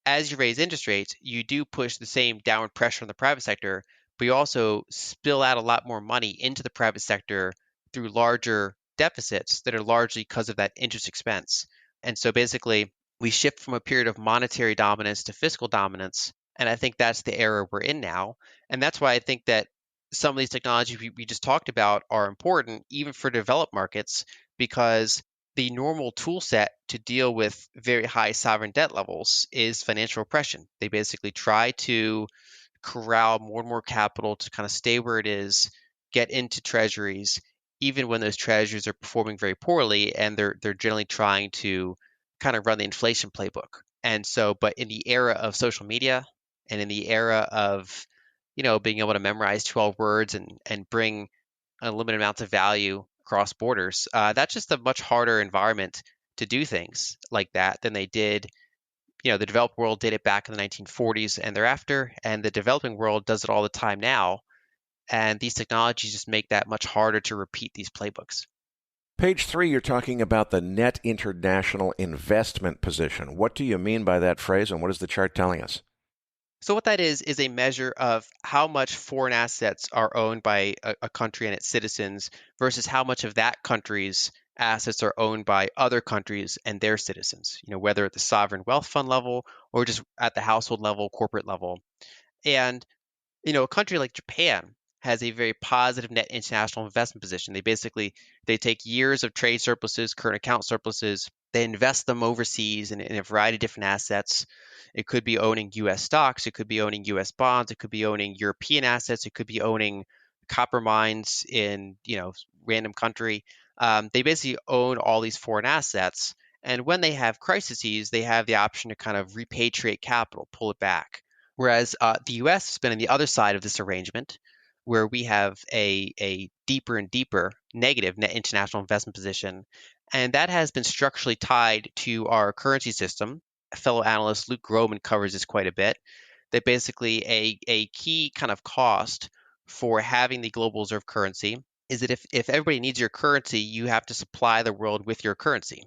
as you raise interest rates, you do push the same downward pressure on the private sector, but you also spill out a lot more money into the private sector through larger deficits that are largely because of that interest expense. And so basically, we shift from a period of monetary dominance to fiscal dominance. And I think that's the era we're in now. And that's why I think that some of these technologies we just talked about are important, even for developed markets, because the normal tool set to deal with very high sovereign debt levels is financial repression. They basically try to corral more and more capital to kind of stay where it is, get into treasuries, even when those treasuries are performing very poorly, and they're generally trying to kind of run the inflation playbook. And so, but in the era of social media and in the era of being able to memorize 12 words and bring unlimited amounts of value across borders, that's just a much harder environment to do things like that than they did. The developed world did it back in the 1940s and thereafter, and the developing world does it all the time now. And these technologies just make that much harder to repeat these playbooks. Page 3, you're talking about the net international investment position. What do you mean by that phrase, and what is the chart telling us? So what that is a measure of how much foreign assets are owned by a country and its citizens versus how much of that country's assets are owned by other countries and their citizens, whether at the sovereign wealth fund level or just at the household level, corporate level. And, a country like Japan has a very positive net international investment position. They take years of trade surpluses, current account surpluses, they invest them overseas in a variety of different assets. It could be owning U.S. stocks, it could be owning U.S. bonds, it could be owning European assets, it could be owning copper mines in, random country. They basically own all these foreign assets. And when they have crises, they have the option to kind of repatriate capital, pull it back. Whereas the U.S. has been on the other side of this arrangement, where we have a deeper and deeper negative net international investment position. And that has been structurally tied to our currency system. Fellow analyst Luke Groman covers this quite a bit. That basically a key kind of cost for having the global reserve currency is that if everybody needs your currency, you have to supply the world with your currency.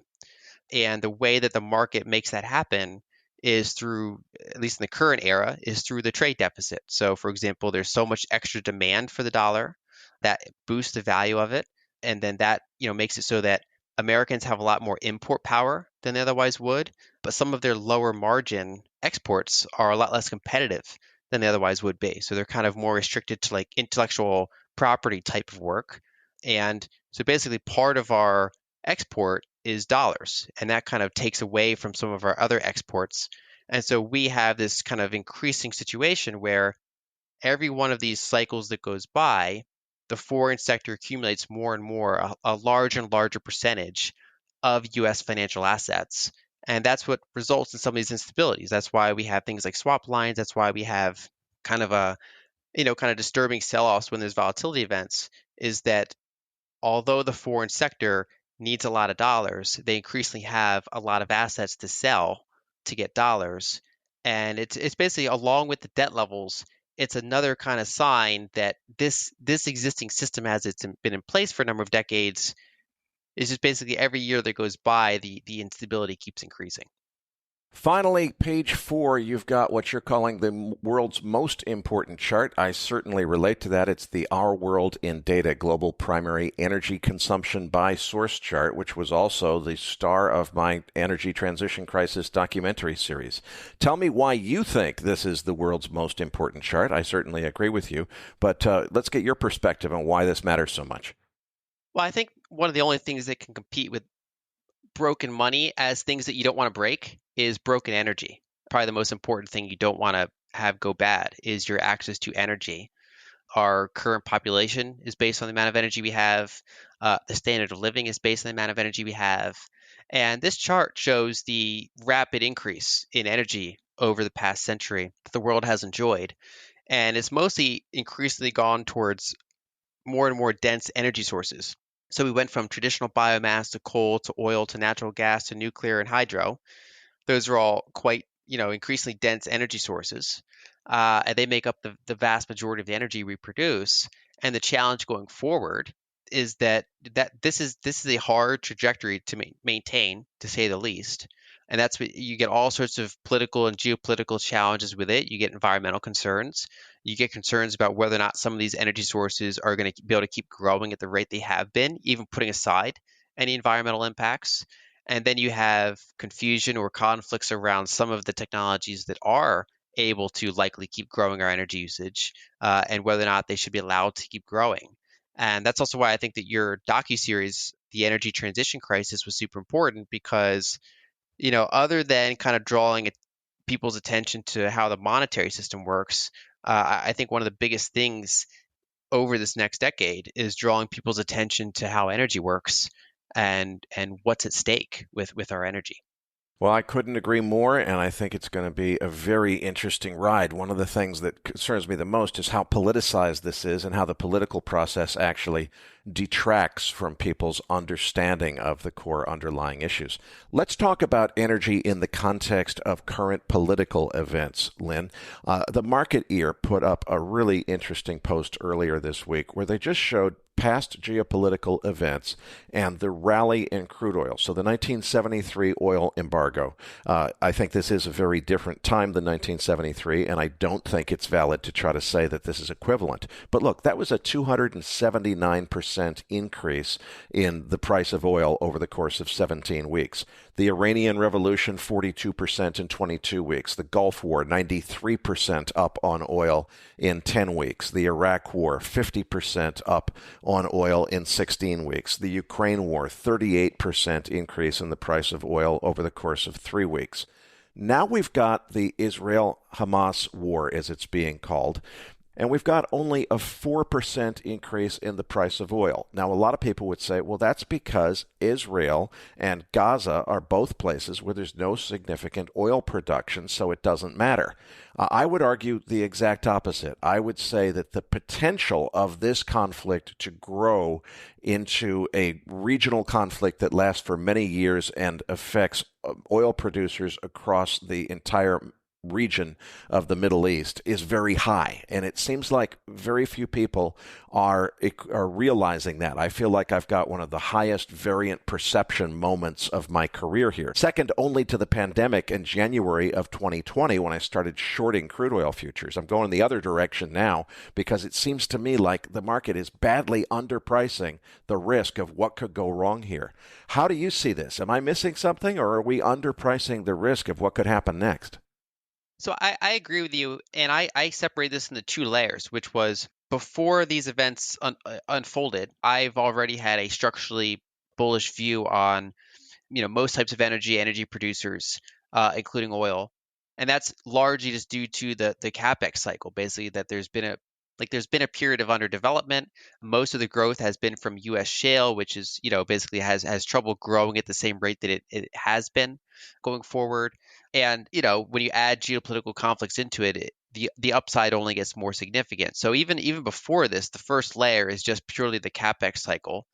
And the way that the market makes that happen is through, at least in the current era, is through the trade deficit. So, for example, there's so much extra demand for the dollar that boosts the value of it. And then that, makes it so that Americans have a lot more import power than they otherwise would, but some of their lower margin exports are a lot less competitive than they otherwise would be. So they're kind of more restricted to like intellectual property type of work. And so basically part of our export is dollars, and that kind of takes away from some of our other exports. And so we have this kind of increasing situation where every one of these cycles that goes by, the foreign sector accumulates more and more, a larger and larger percentage of U.S. financial assets. And that's what results in some of these instabilities. That's why we have things like swap lines. That's why we have kind of disturbing sell-offs when there's volatility events, is that although the foreign sector needs a lot of dollars, they increasingly have a lot of assets to sell to get dollars. And it's basically, along with the debt levels, it's another kind of sign that this existing system, as it's been in place for a number of decades, is just basically every year that goes by, the instability keeps increasing. Finally, page 4, you've got what you're calling the world's most important chart. I certainly relate to that. It's the Our World in Data Global Primary Energy Consumption by Source chart, which was also the star of my Energy Transition Crisis documentary series. Tell me why you think this is the world's most important chart. I certainly agree with you, but let's get your perspective on why this matters so much. Well, I think one of the only things that can compete with broken money as things that you don't want to break is broken energy. Probably the most important thing you don't want to have go bad is your access to energy. Our current population is based on the amount of energy we have. The standard of living is based on the amount of energy we have. And this chart shows the rapid increase in energy over the past century that the world has enjoyed. And it's mostly increasingly gone towards more and more dense energy sources. So we went from traditional biomass to coal to oil to natural gas to nuclear and hydro. Those are all quite, increasingly dense energy sources, and they make up the vast majority of the energy we produce. And the challenge going forward is that this is a hard trajectory to maintain, to say the least. And that's what you get, all sorts of political and geopolitical challenges with it. You get environmental concerns. You get concerns about whether or not some of these energy sources are going to be able to keep growing at the rate they have been, even putting aside any environmental impacts. And then you have confusion or conflicts around some of the technologies that are able to likely keep growing our energy usage, and whether or not they should be allowed to keep growing. And that's also why I think that your docuseries, The Energy Transition Crisis, was super important, because, other than kind of drawing people's attention to how the monetary system works, I think one of the biggest things over this next decade is drawing people's attention to how energy works and what's at stake with our energy. Well, I couldn't agree more, and I think it's going to be a very interesting ride. One of the things that concerns me the most is how politicized this is and how the political process actually detracts from people's understanding of the core underlying issues. Let's talk about energy in the context of current political events, Lyn. The Market Ear put up a really interesting post earlier this week where they just showed past geopolitical events and the rally in crude oil. So the 1973 oil embargo. I think this is a very different time than 1973, and I don't think it's valid to try to say that this is equivalent. But look, that was a 279% increase in the price of oil over the course of 17 weeks. The Iranian Revolution, 42% in 22 weeks. The Gulf War, 93% up on oil in 10 weeks. The Iraq War, 50% up on oil in 16 weeks. The Ukraine War, 38% increase in the price of oil over the course of 3 weeks. Now we've got the Israel-Hamas war, as it's being called. and we've got only a 4% increase in the price of oil. Now, a lot of people would say, well, that's because Israel and Gaza are both places where there's no significant oil production, so it doesn't matter. I would argue the exact opposite. I would say that the potential of this conflict to grow into a regional conflict that lasts for many years and affects oil producers across the entire region of the Middle East is very high, and it seems like very few people are realizing that. I feel like I've got one of the highest variant perception moments of my career here, second only to the pandemic in January of 2020 when I started shorting crude oil futures. I'm going the other direction now because it seems to me like the market is badly underpricing the risk of what could go wrong here. How do you see this? Am I missing something, or are we underpricing the risk of what could happen next? So I agree with you, and I separate this into two layers, which was before these events unfolded, I've already had a structurally bullish view on most types of energy producers, including oil, and that's largely just due to the capex cycle. Basically, that there's been a period of underdevelopment. Most of the growth has been from U.S. shale, which is basically has trouble growing at the same rate that it has been going forward. And when you add geopolitical conflicts into it, the upside only gets more significant. So even before this, the first layer is just purely the capex cycle.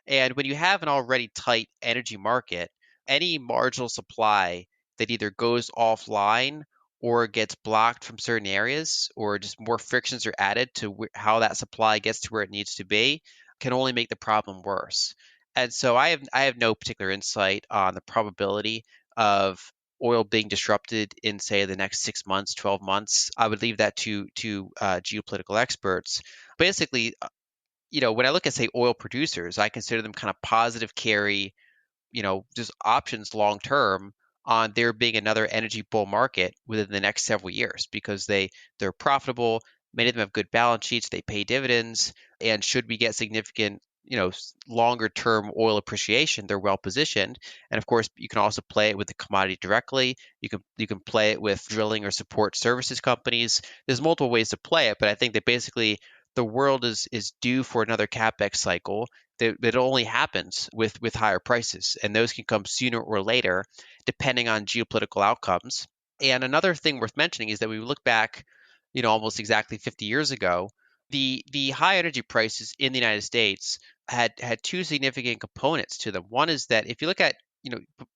And when you have an already tight energy market, any marginal supply that either goes offline or gets blocked from certain areas, or just more frictions are added to how that supply gets to where it needs to be, can only make the problem worse. And so I have no particular insight on the probability of oil being disrupted in, say, the next 6 months, 12 months. I would leave that to geopolitical experts. Basically, when I look at, say, oil producers, I consider them kind of positive carry, just options long term on there being another energy bull market within the next several years, because they're profitable. Many of them have good balance sheets. They pay dividends, and should we get significant longer term oil appreciation, they're well positioned. And of course, you can also play it with the commodity directly. You can play it with drilling or support services companies. There's multiple ways to play it, but I think that basically the world is due for another capex cycle that only happens with higher prices, and those can come sooner or later depending on geopolitical outcomes. And another thing worth mentioning is that we look back almost exactly 50 years ago, the high energy prices in the United States had two significant components to them. One is that if you look at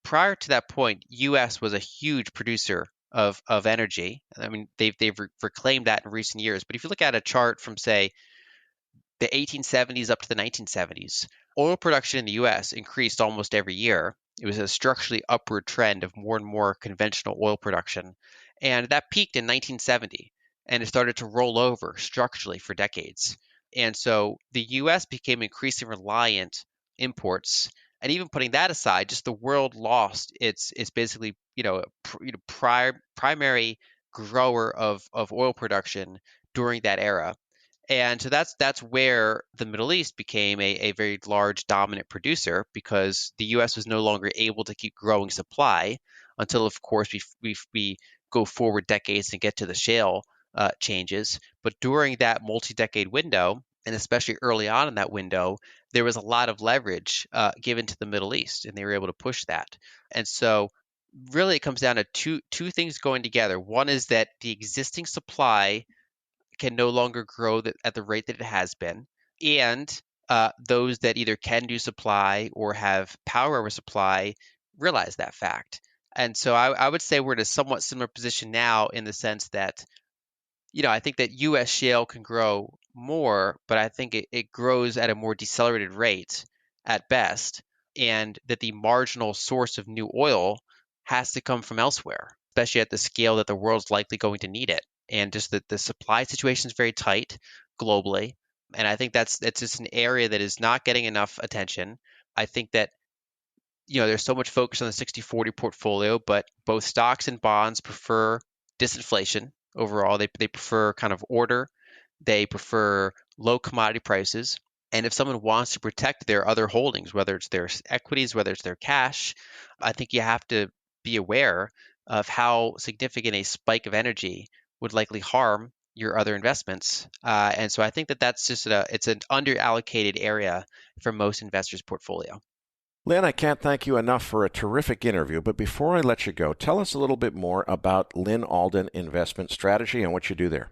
prior to that point, U.S. was a huge producer of energy. I mean, they've reclaimed that in recent years. But if you look at a chart from, say, the 1870s up to the 1970s, oil production in the U.S. increased almost every year. It was a structurally upward trend of more and more conventional oil production. And that peaked in 1970, and it started to roll over structurally for decades. And so the U.S. became increasingly reliant imports. And even putting that aside, just the world lost its basically primary grower of oil production during that era. And so that's where the Middle East became a very large dominant producer, because the U.S. was no longer able to keep growing supply until, of course, we go forward decades and get to the shale changes. But during that multi-decade window, and especially early on in that window, there was a lot of leverage given to the Middle East, and they were able to push that. And so really it comes down to two things going together. One is that the existing supply can no longer grow at the rate that it has been, and those that either can do supply or have power over supply realize that fact. And so I would say we're in a somewhat similar position now, in the sense that I think that U.S. shale can grow more, but I think it grows at a more decelerated rate at best, and that the marginal source of new oil has to come from elsewhere, especially at the scale that the world's likely going to need it. And just that the supply situation is very tight globally. And I think that's just an area that is not getting enough attention. I think that there's so much focus on the 60/40 portfolio, but both stocks and bonds prefer disinflation overall. They prefer kind of order. They prefer low commodity prices. And if someone wants to protect their other holdings, whether it's their equities, whether it's their cash, I think you have to be aware of how significant a spike of energy would likely harm your other investments. And so I think that that's just it's an underallocated area for most investors' portfolio. Lyn, I can't thank you enough for a terrific interview, but before I let you go, tell us a little bit more about Lyn Alden Investment Strategy and what you do there.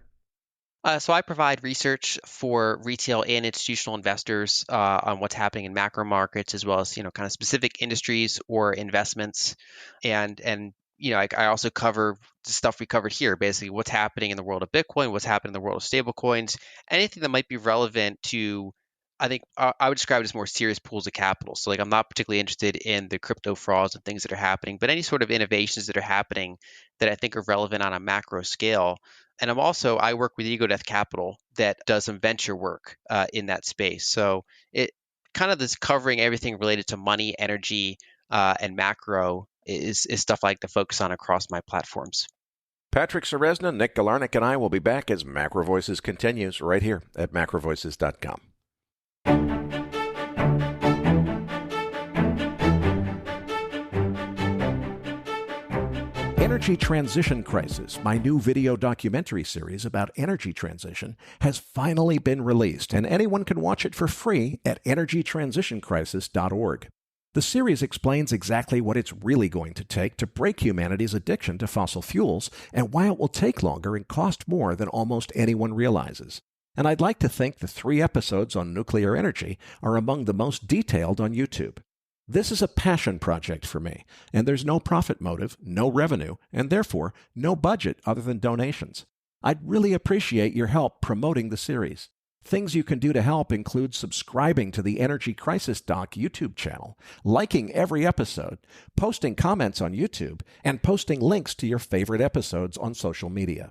So I provide research for retail and institutional investors on what's happening in macro markets, as well as kind of specific industries or investments, and I also cover the stuff we covered here, basically what's happening in the world of Bitcoin, what's happening in the world of stablecoins, anything that might be relevant to. I think I would describe it as more serious pools of capital. So I'm not particularly interested in the crypto frauds and things that are happening, but any sort of innovations that are happening that I think are relevant on a macro scale. And I work with Ego Death Capital that does some venture work in that space. So it kind of this covering everything related to money, energy, and macro is stuff I like to focus on across my platforms. Patrick Ceresna, Nick Galarnik, and I will be back as MacroVoices continues right here at MacroVoices.com. Energy Transition Crisis, my new video documentary series about energy transition, has finally been released, and anyone can watch it for free at energytransitioncrisis.org. The series explains exactly what it's really going to take to break humanity's addiction to fossil fuels and why it will take longer and cost more than almost anyone realizes. And I'd like to think the 3 episodes on nuclear energy are among the most detailed on YouTube. This is a passion project for me, and there's no profit motive, no revenue, and therefore no budget other than donations. I'd really appreciate your help promoting the series. Things you can do to help include subscribing to the Energy Crisis Doc YouTube channel, liking every episode, posting comments on YouTube, and posting links to your favorite episodes on social media.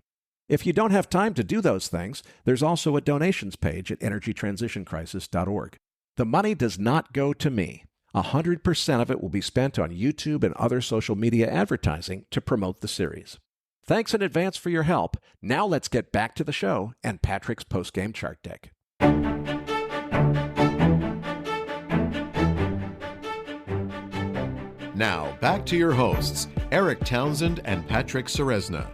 If you don't have time to do those things, there's also a donations page at energytransitioncrisis.org. The money does not go to me. 100% of it will be spent on YouTube and other social media advertising to promote the series. Thanks in advance for your help. Now let's get back to the show and Patrick's post-game chart deck. Now, back to your hosts, Eric Townsend and Patrick Ceresna.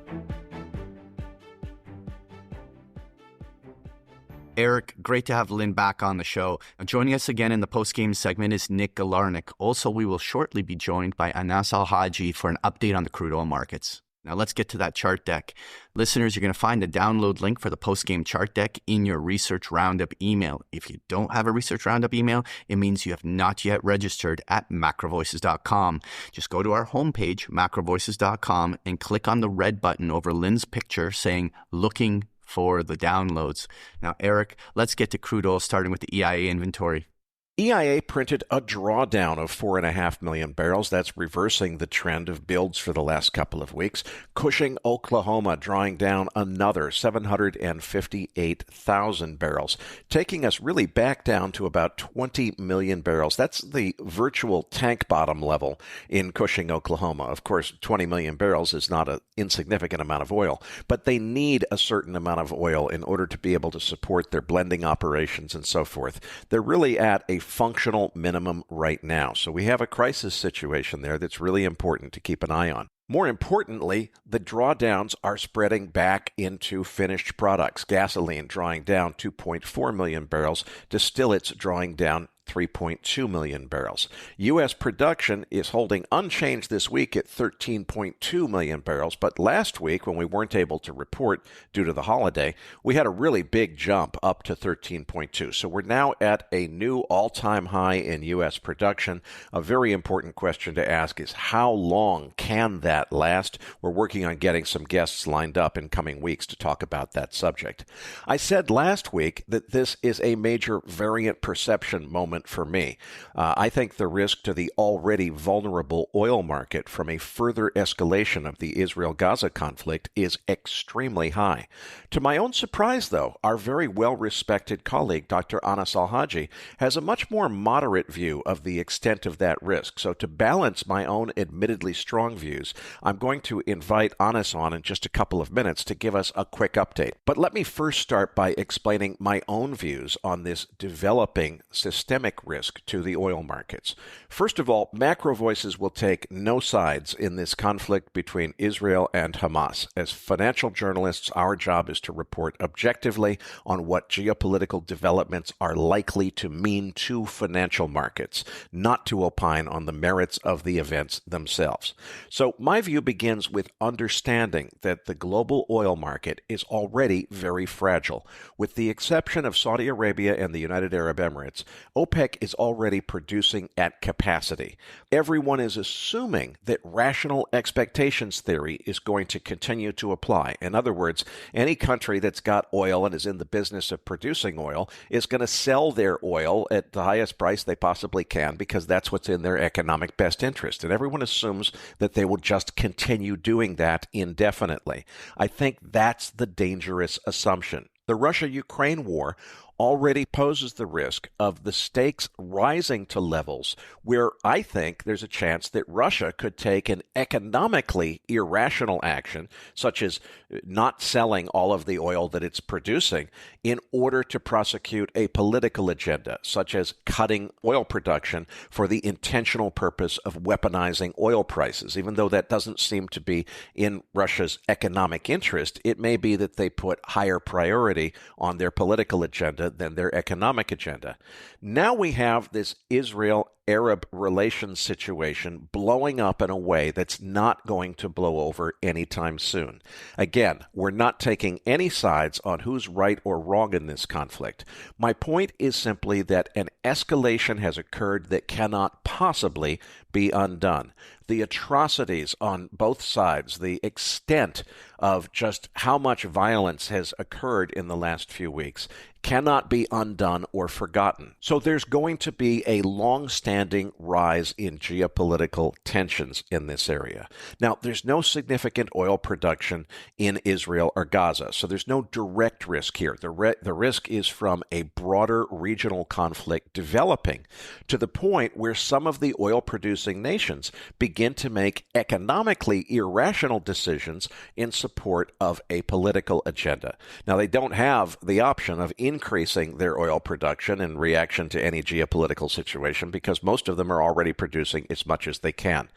Eric, great to have Lyn back on the show. Now, joining us again in the post-game segment is Nick Galarnik. Also, we will shortly be joined by Anas Alhajji for an update on the crude oil markets. Now, let's get to that chart deck. Listeners, you're going to find the download link for the post-game chart deck in your Research Roundup email. If you don't have a Research Roundup email, it means you have not yet registered at MacroVoices.com. Just go to our homepage, MacroVoices.com, and click on the red button over Lyn's picture saying, Looking for the downloads. Now, Eric, let's get to crude oil, starting with the EIA inventory. EIA printed a drawdown of 4.5 million barrels. That's reversing the trend of builds for the last couple of weeks. Cushing, Oklahoma, drawing down another 758,000 barrels, taking us really back down to about 20 million barrels. That's the virtual tank bottom level in Cushing, Oklahoma. Of course, 20 million barrels is not an insignificant amount of oil, but they need a certain amount of oil in order to be able to support their blending operations and so forth. They're really at a functional minimum right now. So we have a crisis situation there that's really important to keep an eye on. More importantly, the drawdowns are spreading back into finished products. Gasoline drawing down 2.4 million barrels. Distillates drawing down 3.2 million barrels. U.S. production is holding unchanged this week at 13.2 million barrels, but last week, when we weren't able to report due to the holiday, we had a really big jump up to 13.2. So we're now at a new all-time high in U.S. production. A very important question to ask is, how long can that last? We're working on getting some guests lined up in coming weeks to talk about that subject. I said last week that this is a major variant perception moment for me. I think the risk to the already vulnerable oil market from a further escalation of the Israel-Gaza conflict is extremely high. To my own surprise, though, our very well-respected colleague, Dr. Anas Alhajji, has a much more moderate view of the extent of that risk. So to balance my own admittedly strong views, I'm going to invite Anas on in just a couple of minutes to give us a quick update. But let me first start by explaining my own views on this developing systemic systemic risk to the oil markets. First of all, MacroVoices will take no sides in this conflict between Israel and Hamas. As financial journalists, our job is to report objectively on what geopolitical developments are likely to mean to financial markets, not to opine on the merits of the events themselves. So my view begins with understanding that the global oil market is already very fragile. With the exception of Saudi Arabia and the United Arab Emirates, OPEC is already producing at capacity. Everyone is assuming that rational expectations theory is going to continue to apply. In other words, any country that's got oil and is in the business of producing oil is going to sell their oil at the highest price they possibly can because that's what's in their economic best interest. And everyone assumes that they will just continue doing that indefinitely. I think that's the dangerous assumption. The Russia-Ukraine war already poses the risk of the stakes rising to levels where I think there's a chance that Russia could take an economically irrational action, such as not selling all of the oil that it's producing, in order to prosecute a political agenda, such as cutting oil production for the intentional purpose of weaponizing oil prices. Even though that doesn't seem to be in Russia's economic interest, it may be that they put higher priority on their political agenda than their economic agenda. Now we have this Israel-Arab relations situation blowing up in a way that's not going to blow over anytime soon. Again, we're not taking any sides on who's right or wrong in this conflict. My point is simply that an escalation has occurred that cannot possibly be undone. The atrocities on both sides, the extent of just how much violence has occurred in the last few weeks, cannot be undone or forgotten. So there's going to be a long-standing rise in geopolitical tensions in this area. Now, there's no significant oil production in Israel or Gaza, so there's no direct risk here. The risk is from a broader regional conflict developing to the point where some of the oil-producing nations begin to make economically irrational decisions in support of a political agenda. Now, they don't have the option of increasing their oil production in reaction to any geopolitical situation because most of them are already producing as much as they can.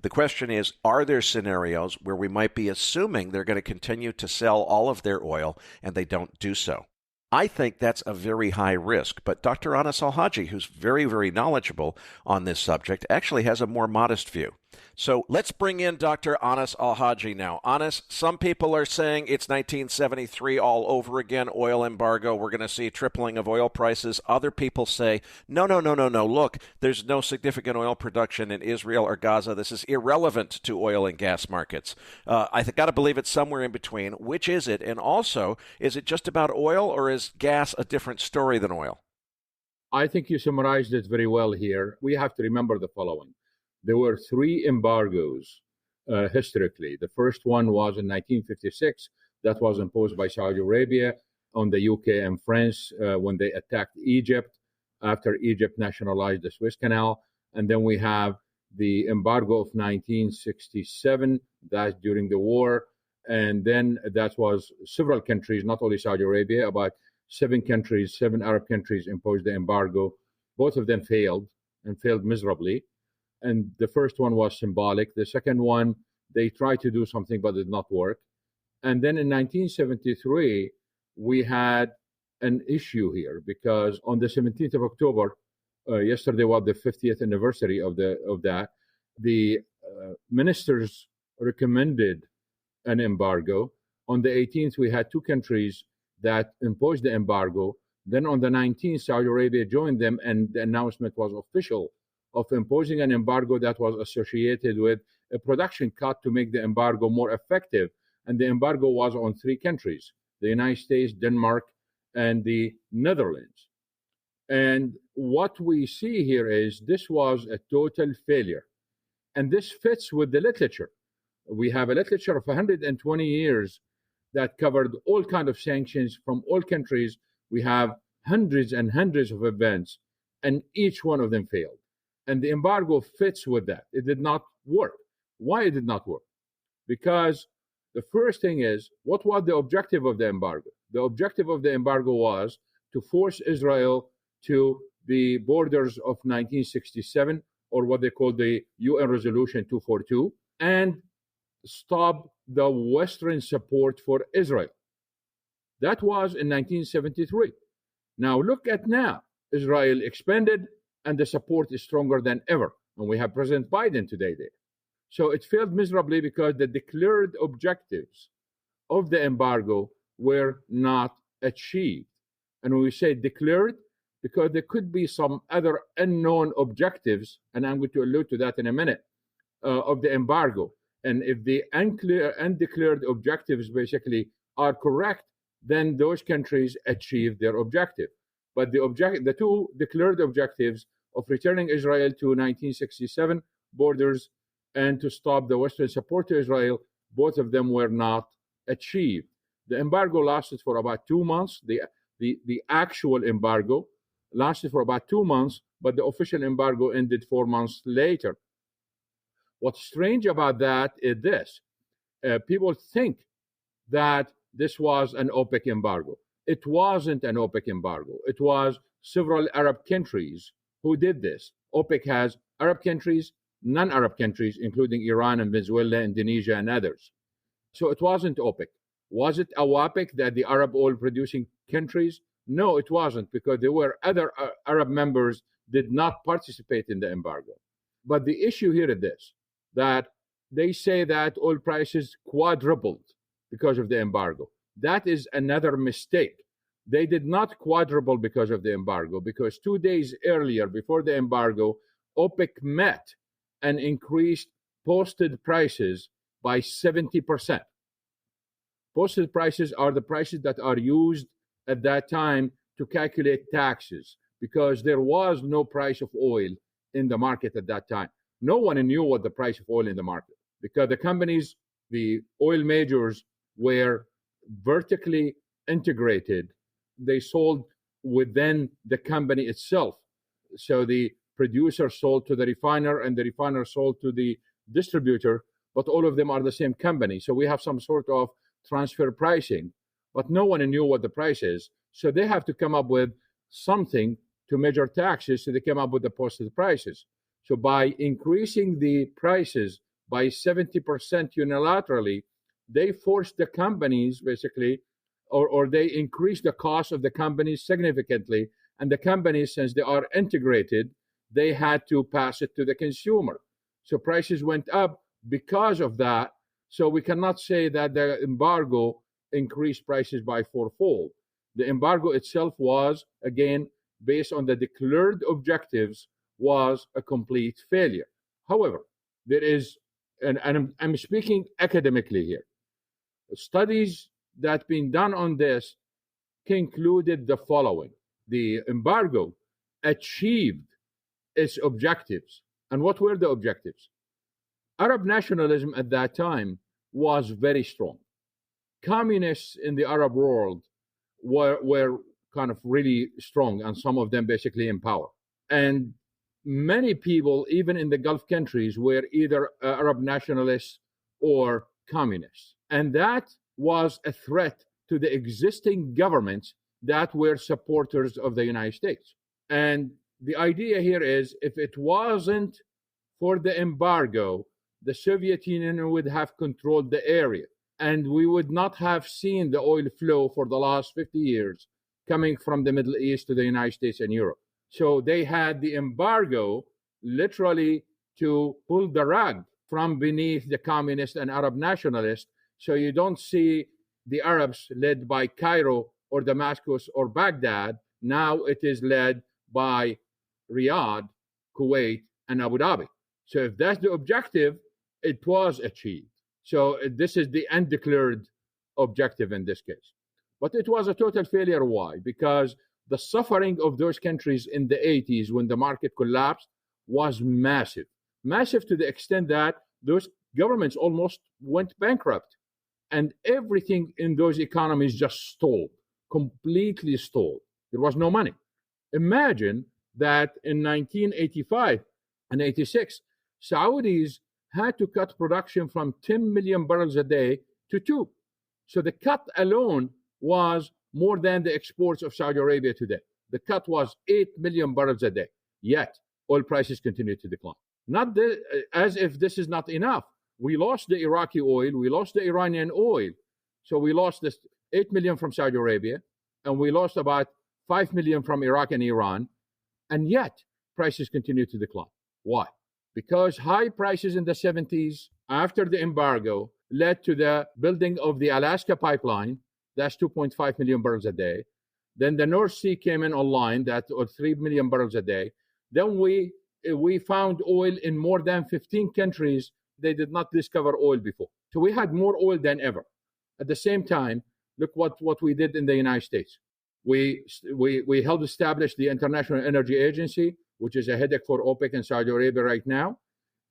The question is, are there scenarios where we might be assuming they're going to continue to sell all of their oil and they don't do so? I think that's a very high risk, but Dr. Anas Alhajji, who's very, very knowledgeable on this subject, actually has a more modest view. So let's bring in Dr. Anas Alhajji now. Anas, some people are saying it's 1973 all over again, oil embargo. We're going to see tripling of oil prices. Other people say, no. Look, there's no significant oil production in Israel or Gaza. This is irrelevant to oil and gas markets. I got to believe it's somewhere in between. Which is it? And also, is it just about oil or is gas a different story than oil? I think you summarized it very well here. We have to remember the following. There were three embargoes historically. The first one was in 1956. That was imposed by Saudi Arabia on the UK and France when they attacked Egypt after Egypt nationalized the Suez Canal. And then we have the embargo of 1967, that's during the war. And then that was several countries, not only Saudi Arabia, about 7 Arab countries imposed the embargo. Both of them failed and failed miserably. And the first one was symbolic. The second one, they tried to do something, but it did not work. And then in 1973, we had an issue here because on the 17th of October, yesterday was the 50th anniversary of that, the ministers recommended an embargo. On the 18th, we had 2 countries that imposed the embargo. Then on the 19th, Saudi Arabia joined them, and the announcement was official of imposing an embargo that was associated with a production cut to make the embargo more effective. And the embargo was on 3 countries, the United States, Denmark, and the Netherlands. And what we see here is this was a total failure. And this fits with the literature. We have a literature of 120 years that covered all kinds of sanctions from all countries. We have hundreds and hundreds of events, and each one of them failed. And the embargo fits with that. It did not work. Why it did not work? Because the first thing is, what was the objective of the embargo? The objective of the embargo was to force Israel to the borders of 1967, or what they call the UN Resolution 242, and stop the Western support for Israel. That was in 1973. Now look at now. Israel expanded and the support is stronger than ever. And we have President Biden today there. So it failed miserably because the declared objectives of the embargo were not achieved. And when we say declared, because there could be some other unknown objectives, and I'm going to allude to that in a minute, of the embargo. And if the undeclared objectives basically are correct, then those countries achieve their objective. But the two declared objectives of returning Israel to 1967 borders and to stop the Western support to Israel, both of them were not achieved. The embargo lasted for about 2 months. The actual embargo lasted for about 2 months, but the official embargo ended 4 months later. What's strange about that is this. People think that this was an OPEC embargo. It wasn't an OPEC embargo. It was several Arab countries who did this. OPEC has Arab countries, non-Arab countries, including Iran and Venezuela, Indonesia, and others. So it wasn't OPEC. Was it AWAPEC, that the Arab oil-producing countries? No, it wasn't, because there were other Arab members did not participate in the embargo. But the issue here is this, that they say that oil prices quadrupled because of the embargo. That is another mistake. They did not quadruple because of the embargo, because 2 days earlier, before the embargo, OPEC met and increased posted prices by 70%. Posted prices are the prices that are used at that time to calculate taxes, because there was no price of oil in the market at that time. No one knew what the price of oil in the market, because the companies, the oil majors, were vertically integrated. They sold within the company itself. So the producer sold to the refiner and the refiner sold to the distributor, but all of them are the same company. So we have some sort of transfer pricing, but no one knew what the price is. So they have to come up with something to measure taxes. So they came up with the posted prices. So by increasing the prices by 70% unilaterally, they forced the companies basically, or they increased the cost of the companies significantly. And the companies, since they are integrated, they had to pass it to the consumer. So prices went up because of that. So we cannot say that the embargo increased prices by fourfold. The embargo itself was, again, based on the declared objectives, was a complete failure. However, there is, and I'm speaking academically here, studies that been done on this concluded the following. The embargo achieved its objectives. And what were the objectives? Arab nationalism at that time was very strong. Communists in the Arab world were kind of really strong, and some of them basically in power. And many people, even in the Gulf countries, were either Arab nationalists or communists. And that was a threat to the existing governments that were supporters of the United States. And the idea here is, if it wasn't for the embargo, the Soviet Union would have controlled the area, and we would not have seen the oil flow for the last 50 years coming from the Middle East to the United States and Europe. So they had the embargo literally to pull the rug from beneath the communist and Arab nationalists. So you don't see the Arabs led by Cairo or Damascus or Baghdad. Now it is led by Riyadh, Kuwait, and Abu Dhabi. So if that's the objective, it was achieved. So this is the undeclared objective in this case. But it was a total failure. Why? Because the suffering of those countries in the 80s when the market collapsed was massive. Massive to the extent that those governments almost went bankrupt. And everything in those economies just stalled, completely stalled. There was no money. Imagine that in 1985 and 86, Saudis had to cut production from 10 million barrels a day to 2. So the cut alone was more than the exports of Saudi Arabia today. The cut was 8 million barrels a day. Yet, oil prices continue to decline. Not as if this is not enough. We lost the Iraqi oil, we lost the Iranian oil. So we lost this 8 million from Saudi Arabia, and we lost about 5 million from Iraq and Iran. And yet, prices continue to decline. Why? Because high prices in the 70s after the embargo led to the building of the Alaska pipeline. That's 2.5 million barrels a day. Then the North Sea came in online, that's 3 million barrels a day. Then we found oil in more than 15 countries. They did not discover oil before. So we had more oil than ever. At the same time, look what we did in the United States. We helped establish the International Energy Agency, which is a headache for OPEC and Saudi Arabia right now.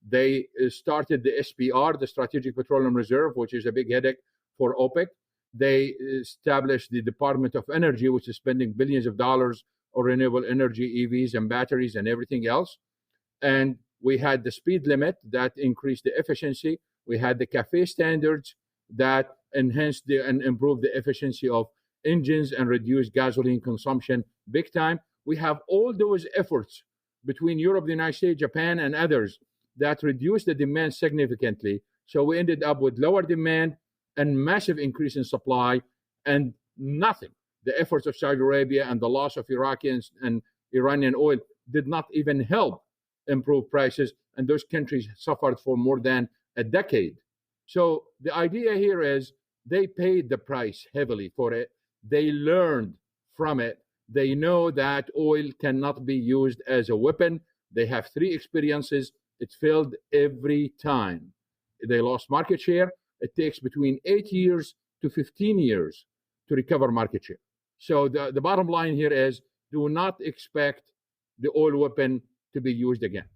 They started the SPR, the Strategic Petroleum Reserve, which is a big headache for OPEC. They established the Department of Energy, which is spending billions of dollars on renewable energy, EVs and batteries and everything else. And we had the speed limit that increased the efficiency. We had the CAFE standards that enhanced and improved the efficiency of engines and reduced gasoline consumption big time. We have all those efforts between Europe, the United States, Japan, and others that reduced the demand significantly. So we ended up with lower demand and massive increase in supply, and nothing. The efforts of Saudi Arabia and the loss of Iraqi and Iranian oil did not even help improve prices, and those countries suffered for more than a decade. So the idea here is they paid the price heavily for it. They learned from it. They know that oil cannot be used as a weapon. They have 3 experiences. It failed every time. They lost market share. It takes between 8 years to 15 years to recover market share. So the bottom line here is do not expect the oil weapon to be used again.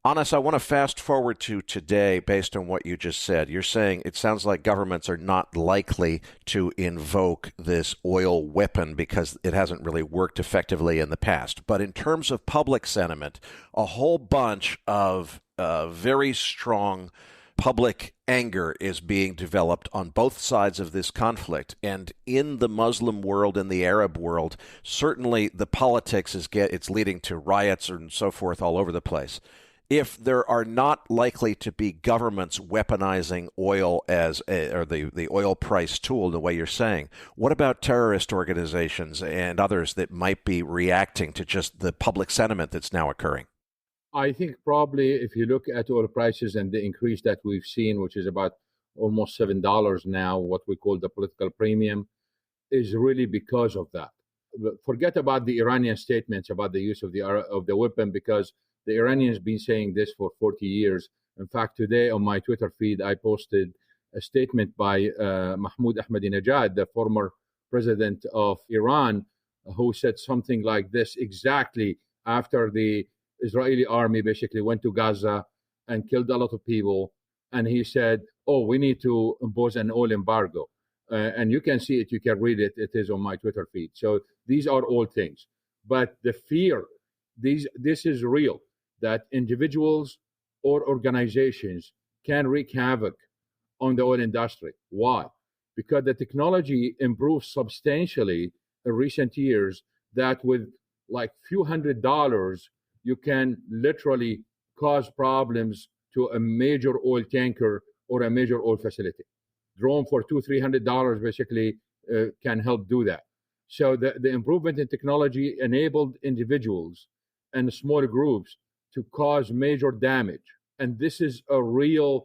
Anas, I want to fast forward to today based on what you just said. You're saying it sounds like governments are not likely to invoke this oil weapon because it hasn't really worked effectively in the past. But in terms of public sentiment, a whole bunch of very strong public anger is being developed on both sides of this conflict. And in the Muslim world and the Arab world, certainly the politics it's leading to riots and so forth all over the place. If there are not likely to be governments weaponizing oil or the oil price tool the way you're saying, what about terrorist organizations and others that might be reacting to just the public sentiment that's now occurring? I think probably if you look at oil prices and the increase that we've seen, which is about almost $7 now, what we call the political premium, is really because of that. Forget about the Iranian statements about the use of the weapon, because the Iranians been saying this for 40 years. In fact, today on my Twitter feed, I posted a statement by Mahmoud Ahmadinejad, the former president of Iran, who said something like this exactly after the Israeli army basically went to Gaza and killed a lot of people. And he said, we need to impose an oil embargo. And you can see it, you can read it. It is on my Twitter feed. So these are all things. But the fear, this is real, that individuals or organizations can wreak havoc on the oil industry. Why? Because the technology improved substantially in recent years, that with like few $100s, you can literally cause problems to a major oil tanker or a major oil facility. Drone for $200-300 basically can help do that. So the improvement in technology enabled individuals and small groups to cause major damage. And this is a real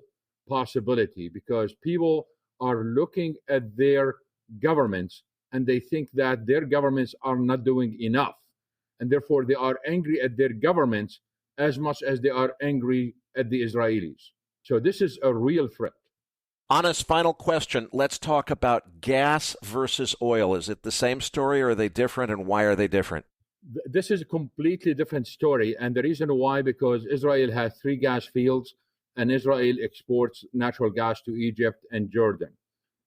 possibility because people are looking at their governments and they think that their governments are not doing enough. And therefore, they are angry at their governments as much as they are angry at the Israelis. So this is a real threat. Anas, final question. Let's talk about gas versus oil. Is it the same story or are they different, and why are they different? This is a completely different story. And the reason why, because Israel has 3 gas fields and Israel exports natural gas to Egypt and Jordan.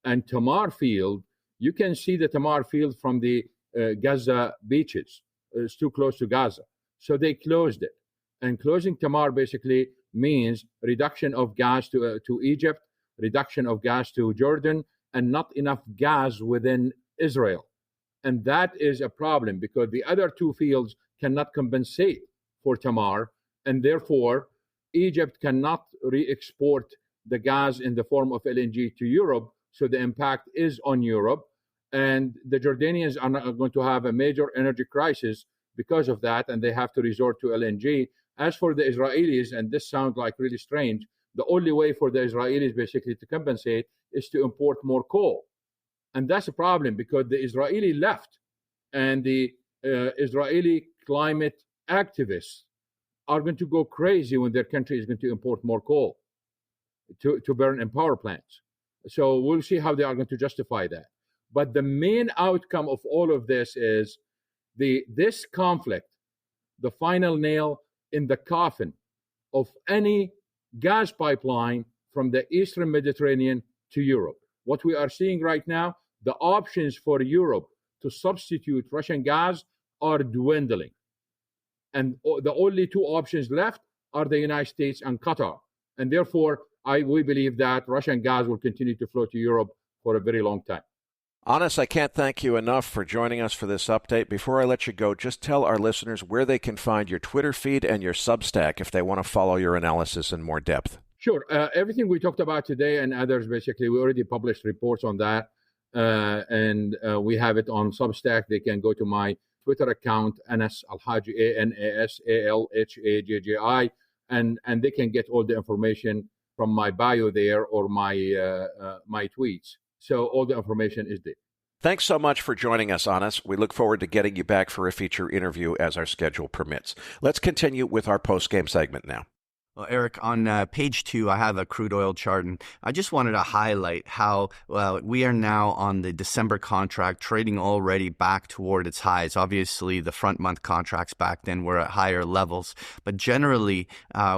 And Tamar field, you can see the Tamar field from the Gaza beaches. It's too close to Gaza. So they closed it. And closing Tamar basically means reduction of gas to Egypt, reduction of gas to Jordan, and not enough gas within Israel. And that is a problem because the other two fields cannot compensate for Tamar, and therefore Egypt cannot re-export the gas in the form of LNG to Europe, so the impact is on Europe. And the Jordanians are going to have a major energy crisis because of that, and they have to resort to LNG. As for the Israelis, and this sounds like really strange, the only way for the Israelis basically to compensate is to import more coal. And that's a problem because the Israeli left and the Israeli climate activists are going to go crazy when their country is going to import more coal to burn in power plants. So we'll see how they are going to justify that. But the main outcome of all of this is this conflict, the final nail in the coffin of any gas pipeline from the Eastern Mediterranean to Europe. What we are seeing right now, the options for Europe to substitute Russian gas are dwindling. And the only two options left are the United States and Qatar. And therefore, we believe that Russian gas will continue to flow to Europe for a very long time. Anas, I can't thank you enough for joining us for this update. Before I let you go, just tell our listeners where they can find your Twitter feed and your Substack if they want to follow your analysis in more depth. Sure. Everything we talked about today and others, basically, we already published reports on that. And we have it on Substack. They can go to my Twitter account, Anas Alhajji, ANASALHAJJI, and they can get all the information from my bio there or my tweets. So all the information is there. Thanks so much for joining us, Anas. We look forward to getting you back for a feature interview as our schedule permits. Let's continue with our post-game segment now. Well, Eric, on page 2, I have a crude oil chart, and I just wanted to highlight how we are now on the December contract trading already back toward its highs. Obviously, the front month contracts back then were at higher levels, but generally,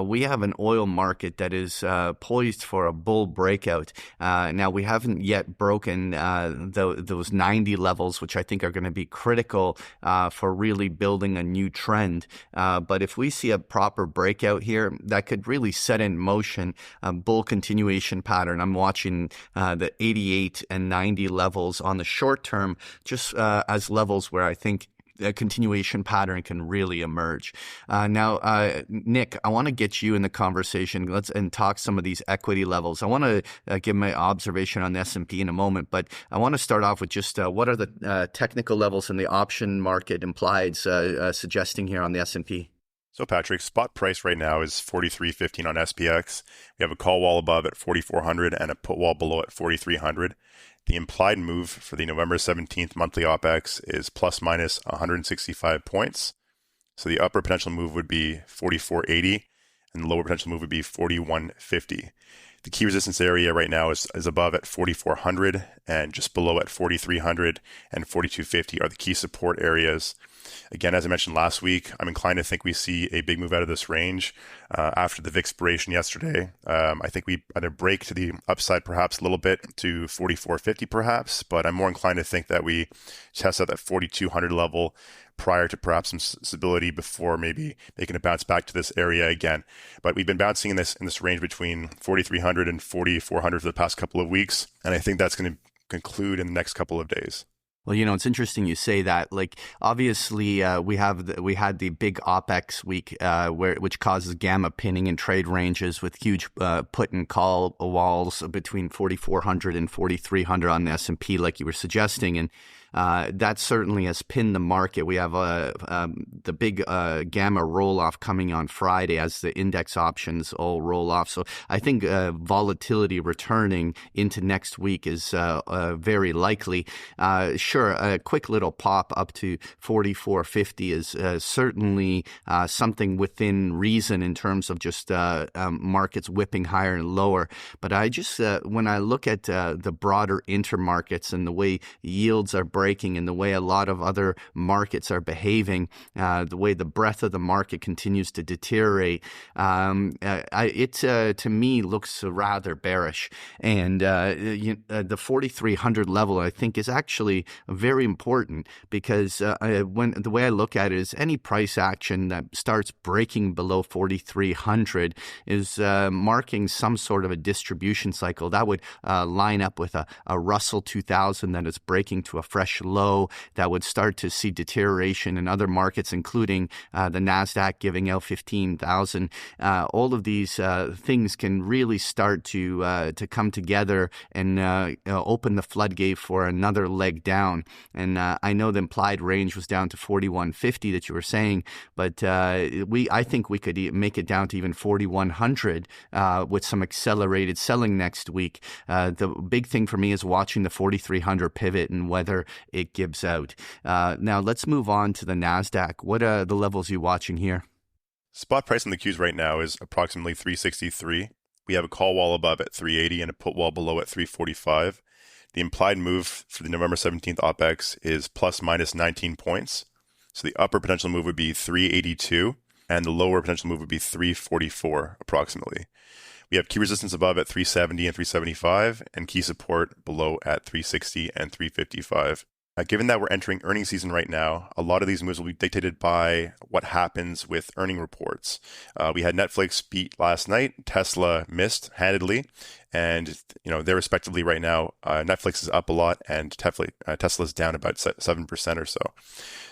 we have an oil market that is poised for a bull breakout. Now, we haven't yet broken those 90 levels, which I think are going to be critical for really building a new trend. But if we see a proper breakout here, that could really set in motion a bull continuation pattern. I'm watching the 88 and 90 levels on the short term, just as levels where I think a continuation pattern can really emerge. Now, Nick, I want to get you in the conversation. Let's talk some of these equity levels. I want to give my observation on the S&P in a moment, but I want to start off with just what are the technical levels in the option market implied suggesting here on the S&P? So, Patrick, spot price right now is 43.15 on SPX. We have a call wall above at 4,400 and a put wall below at 4,300. The implied move for the November 17th monthly OPEX is plus minus 165 points. So the upper potential move would be 44.80 and the lower potential move would be 41.50. The key resistance area right now is above at 4,400 and just below at 4,300 and 42.50 are the key support areas. Again, as I mentioned last week, I'm inclined to think we see a big move out of this range after the VIX expiration yesterday. I think we either break to the upside perhaps a little bit to 44.50 perhaps, but I'm more inclined to think that we test out that 4,200 level prior to perhaps some stability before maybe making a bounce back to this area again. But we've been bouncing in this range between 4,300 and 4,400 for the past couple of weeks, and I think that's going to conclude in the next couple of days. Well, you know, it's interesting you say that. Like, obviously, we had the big OPEX week, which causes gamma pinning in trade ranges with huge put and call walls between 4,400 and 4,300 on the S&P, like you were suggesting, and that certainly has pinned the market. We have the big gamma roll-off coming on Friday as the index options all roll off. So I think volatility returning into next week is very likely. Sure, a quick little pop up to 44.50 is certainly something within reason in terms of just markets whipping higher and lower. But I just, when I look at the broader intermarkets and the way yields are breaking and the way a lot of other markets are behaving, the way the breadth of the market continues to deteriorate, it to me looks rather bearish. And the 4,300 level, I think, is actually very important because when the way I look at it is any price action that starts breaking below 4,300 is marking some sort of a distribution cycle that would line up with a Russell 2000 that is breaking to a fresh fresh low that would start to see deterioration in other markets, including the NASDAQ giving out 15,000. All of these things can really start to come together and open the floodgate for another leg down. And I know the implied range was down to 4150 that you were saying, but I think we could make it down to even 4100 with some accelerated selling next week. The big thing for me is watching the 4300 pivot and whether it gives out. Now let's move on to the NASDAQ. What are the levels you're watching here? Spot price on the Qs right now is approximately 363. We have a call wall above at 380 and a put wall below at 345. The implied move for the November 17th OPEX is plus minus 19 points. So the upper potential move would be 382 and the lower potential move would be 344 approximately. We have key resistance above at 370 and 375 and key support below at 360 and 355. Given that we're entering earnings season right now, a lot of these moves will be dictated by what happens with earning reports. We had Netflix beat last night, Tesla missed handedly, and they're respectively right now. Netflix is up a lot, and Tesla's down about 7% or so.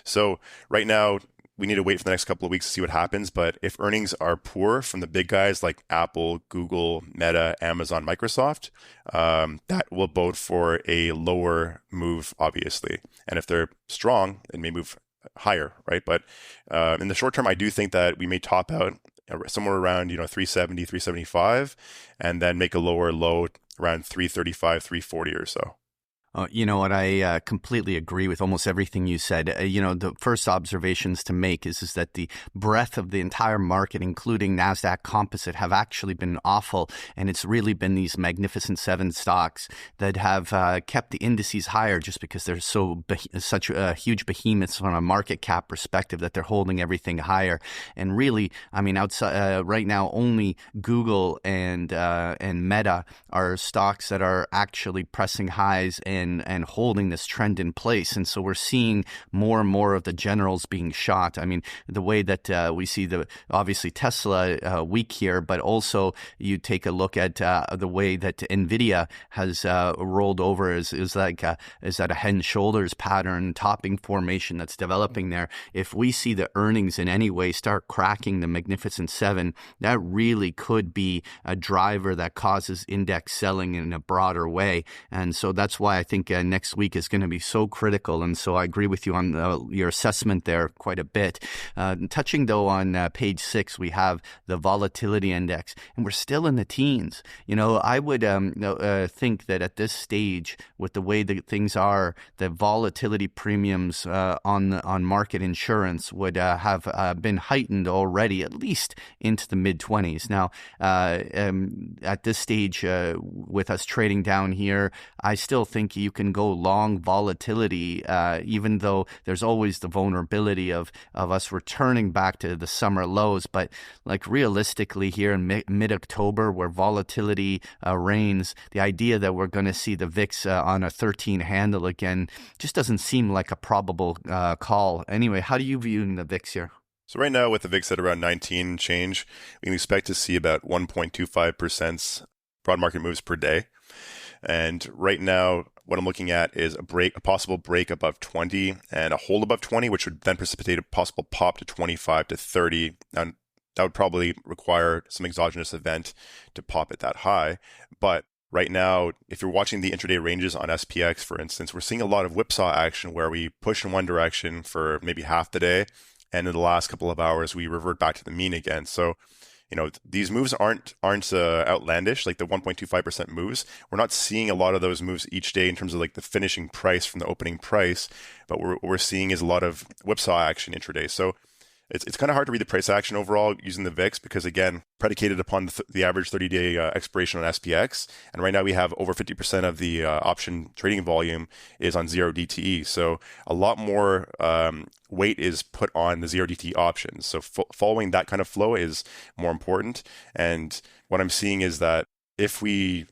So right now, we need to wait for the next couple of weeks to see what happens. But if earnings are poor from the big guys like Apple, Google, Meta, Amazon, Microsoft, that will bode for a lower move, obviously. And if they're strong, it may move higher, right? But in the short term, I do think that we may top out somewhere around 370, 375, and then make a lower low around 335, 340 or so. You know what? I completely agree with almost everything you said. The first observations to make is that the breadth of the entire market, including NASDAQ Composite, have actually been awful. And it's really been these Magnificent Seven stocks that have kept the indices higher just because they're such huge behemoths from a market cap perspective that they're holding everything higher. And really, outside right now, only Google and Meta are stocks that are actually pressing highs and holding this trend in place. And so we're seeing more and more of the generals being shot. The way that we see obviously Tesla weak here, but also you take a look at the way that NVIDIA has rolled over is that a head and shoulders pattern, topping formation that's developing there. If we see the earnings in any way start cracking the Magnificent Seven, that really could be a driver that causes index selling in a broader way. And so that's why I think next week is going to be so critical. And so I agree with you on your assessment there quite a bit. Touching, though, on page 6, we have the volatility index, and we're still in the teens. I would think that at this stage, with the way that things are, the volatility premiums on market insurance would have been heightened already, at least into the mid-20s. Now, at this stage, with us trading down here, I still think you can go long volatility, even though there's always the vulnerability of us returning back to the summer lows. But realistically here in mid-October, where volatility reigns, the idea that we're going to see the VIX on a 13 handle again just doesn't seem like a probable call. Anyway, how do you view the VIX here? So right now with the VIX at around 19 change, we can expect to see about 1.25% broad market moves per day. And right now, what I'm looking at is a possible break above 20 and a hold above 20, which would then precipitate a possible pop to 25 to 30. And that would probably require some exogenous event to pop it that high. But right now, if you're watching the intraday ranges on SPX, for instance, we're seeing a lot of whipsaw action where we push in one direction for maybe half the day, and in the last couple of hours, we revert back to the mean again. So these moves aren't outlandish, like the 1.25% moves. We're not seeing a lot of those moves each day in terms of the finishing price from the opening price, but what we're seeing is a lot of whipsaw action intraday. So it's kind of hard to read the price action overall using the VIX because, again, predicated upon the average 30-day expiration on SPX. And right now we have over 50% of the option trading volume is on 0 DTE. So a lot more weight is put on the 0 DTE options. So following that kind of flow is more important. And what I'm seeing is that if we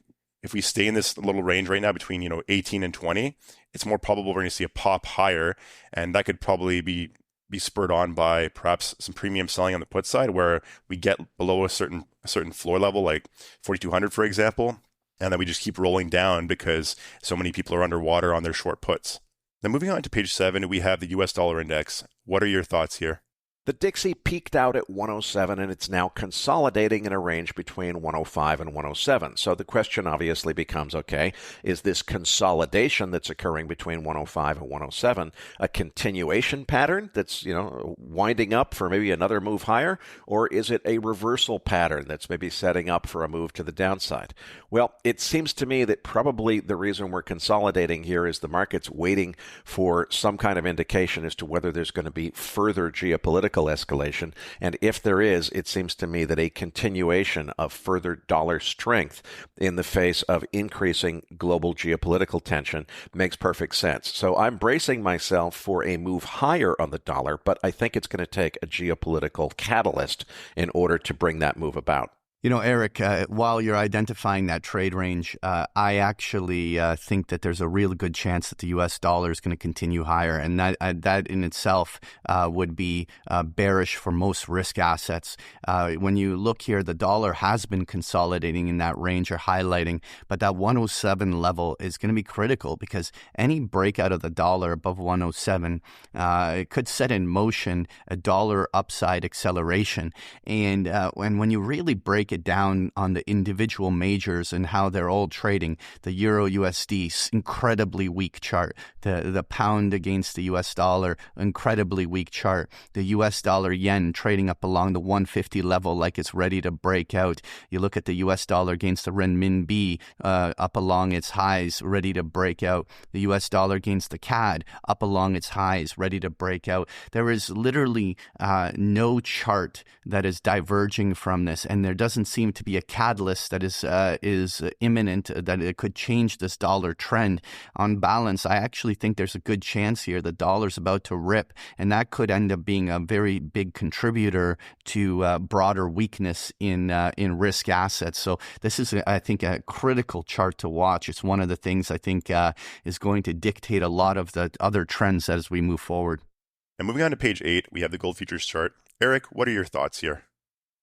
stay in this little range right now between 18 and 20, it's more probable we're going to see a pop higher. And that could probably be spurred on by perhaps some premium selling on the put side where we get below a certain floor level, like 4,200, for example, and then we just keep rolling down because so many people are underwater on their short puts. Now moving on to page 7, we have the US dollar index. What are your thoughts here? The Dixie peaked out at 107, and it's now consolidating in a range between 105 and 107. So the question obviously becomes, okay, is this consolidation that's occurring between 105 and 107 a continuation pattern that's, winding up for maybe another move higher? Or is it a reversal pattern that's maybe setting up for a move to the downside? Well, it seems to me that probably the reason we're consolidating here is the market's waiting for some kind of indication as to whether there's going to be further geopolitical escalation. And if there is, it seems to me that a continuation of further dollar strength in the face of increasing global geopolitical tension makes perfect sense. So I'm bracing myself for a move higher on the dollar, but I think it's going to take a geopolitical catalyst in order to bring that move about. Eric, while you're identifying that trade range, I actually think that there's a real good chance that the U.S. dollar is going to continue higher, and that in itself would be bearish for most risk assets. When you look here, the dollar has been consolidating in that range or highlighting, but that 107 level is going to be critical because any breakout of the dollar above 107 it could set in motion a dollar upside acceleration. And when you really break it down on the individual majors and how they're all trading, the Euro USD, incredibly weak chart. The pound against the US dollar, incredibly weak chart. The US dollar yen trading up along the 150 level like it's ready to break out. You look at the US dollar against the renminbi up along its highs, ready to break out. The US dollar against the CAD up along its highs, ready to break out. There is literally no chart that is diverging from this, and there doesn't seem to be a catalyst that is imminent, that it could change this dollar trend. On balance, I actually think there's a good chance here the dollar's about to rip, and that could end up being a very big contributor to broader weakness in risk assets. So this is, I think, a critical chart to watch. It's one of the things I think is going to dictate a lot of the other trends as we move forward. And moving on to page 8, we have the gold futures chart. Eric, what are your thoughts here?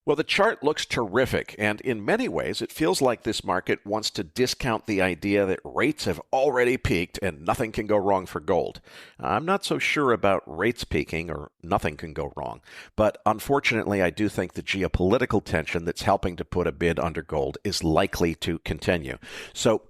Well, the chart looks terrific, and in many ways, it feels like this market wants to discount the idea that rates have already peaked and nothing can go wrong for gold. I'm not so sure about rates peaking or nothing can go wrong, but unfortunately, I do think the geopolitical tension that's helping to put a bid under gold is likely to continue. So,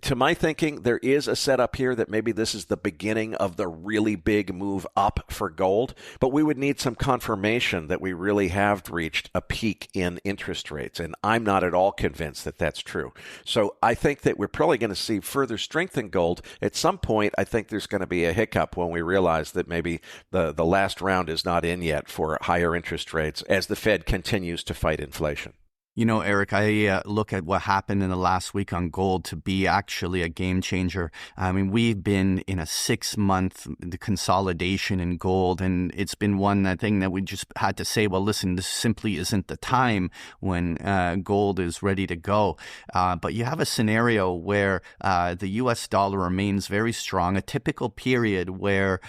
to my thinking, there is a setup here that maybe this is the beginning of the really big move up for gold, but we would need some confirmation that we really have reached a peak in interest rates, and I'm not at all convinced that that's true. So I think that we're probably going to see further strength in gold. At some point, I think there's going to be a hiccup when we realize that maybe the last round is not in yet for higher interest rates as the Fed continues to fight inflation. Eric, I look at what happened in the last week on gold to be actually a game changer. I mean, we've been in a 6-month consolidation in gold, and it's been one thing that we just had to say, well, listen, this simply isn't the time when gold is ready to go. But you have a scenario where the U.S. dollar remains very strong, a typical period where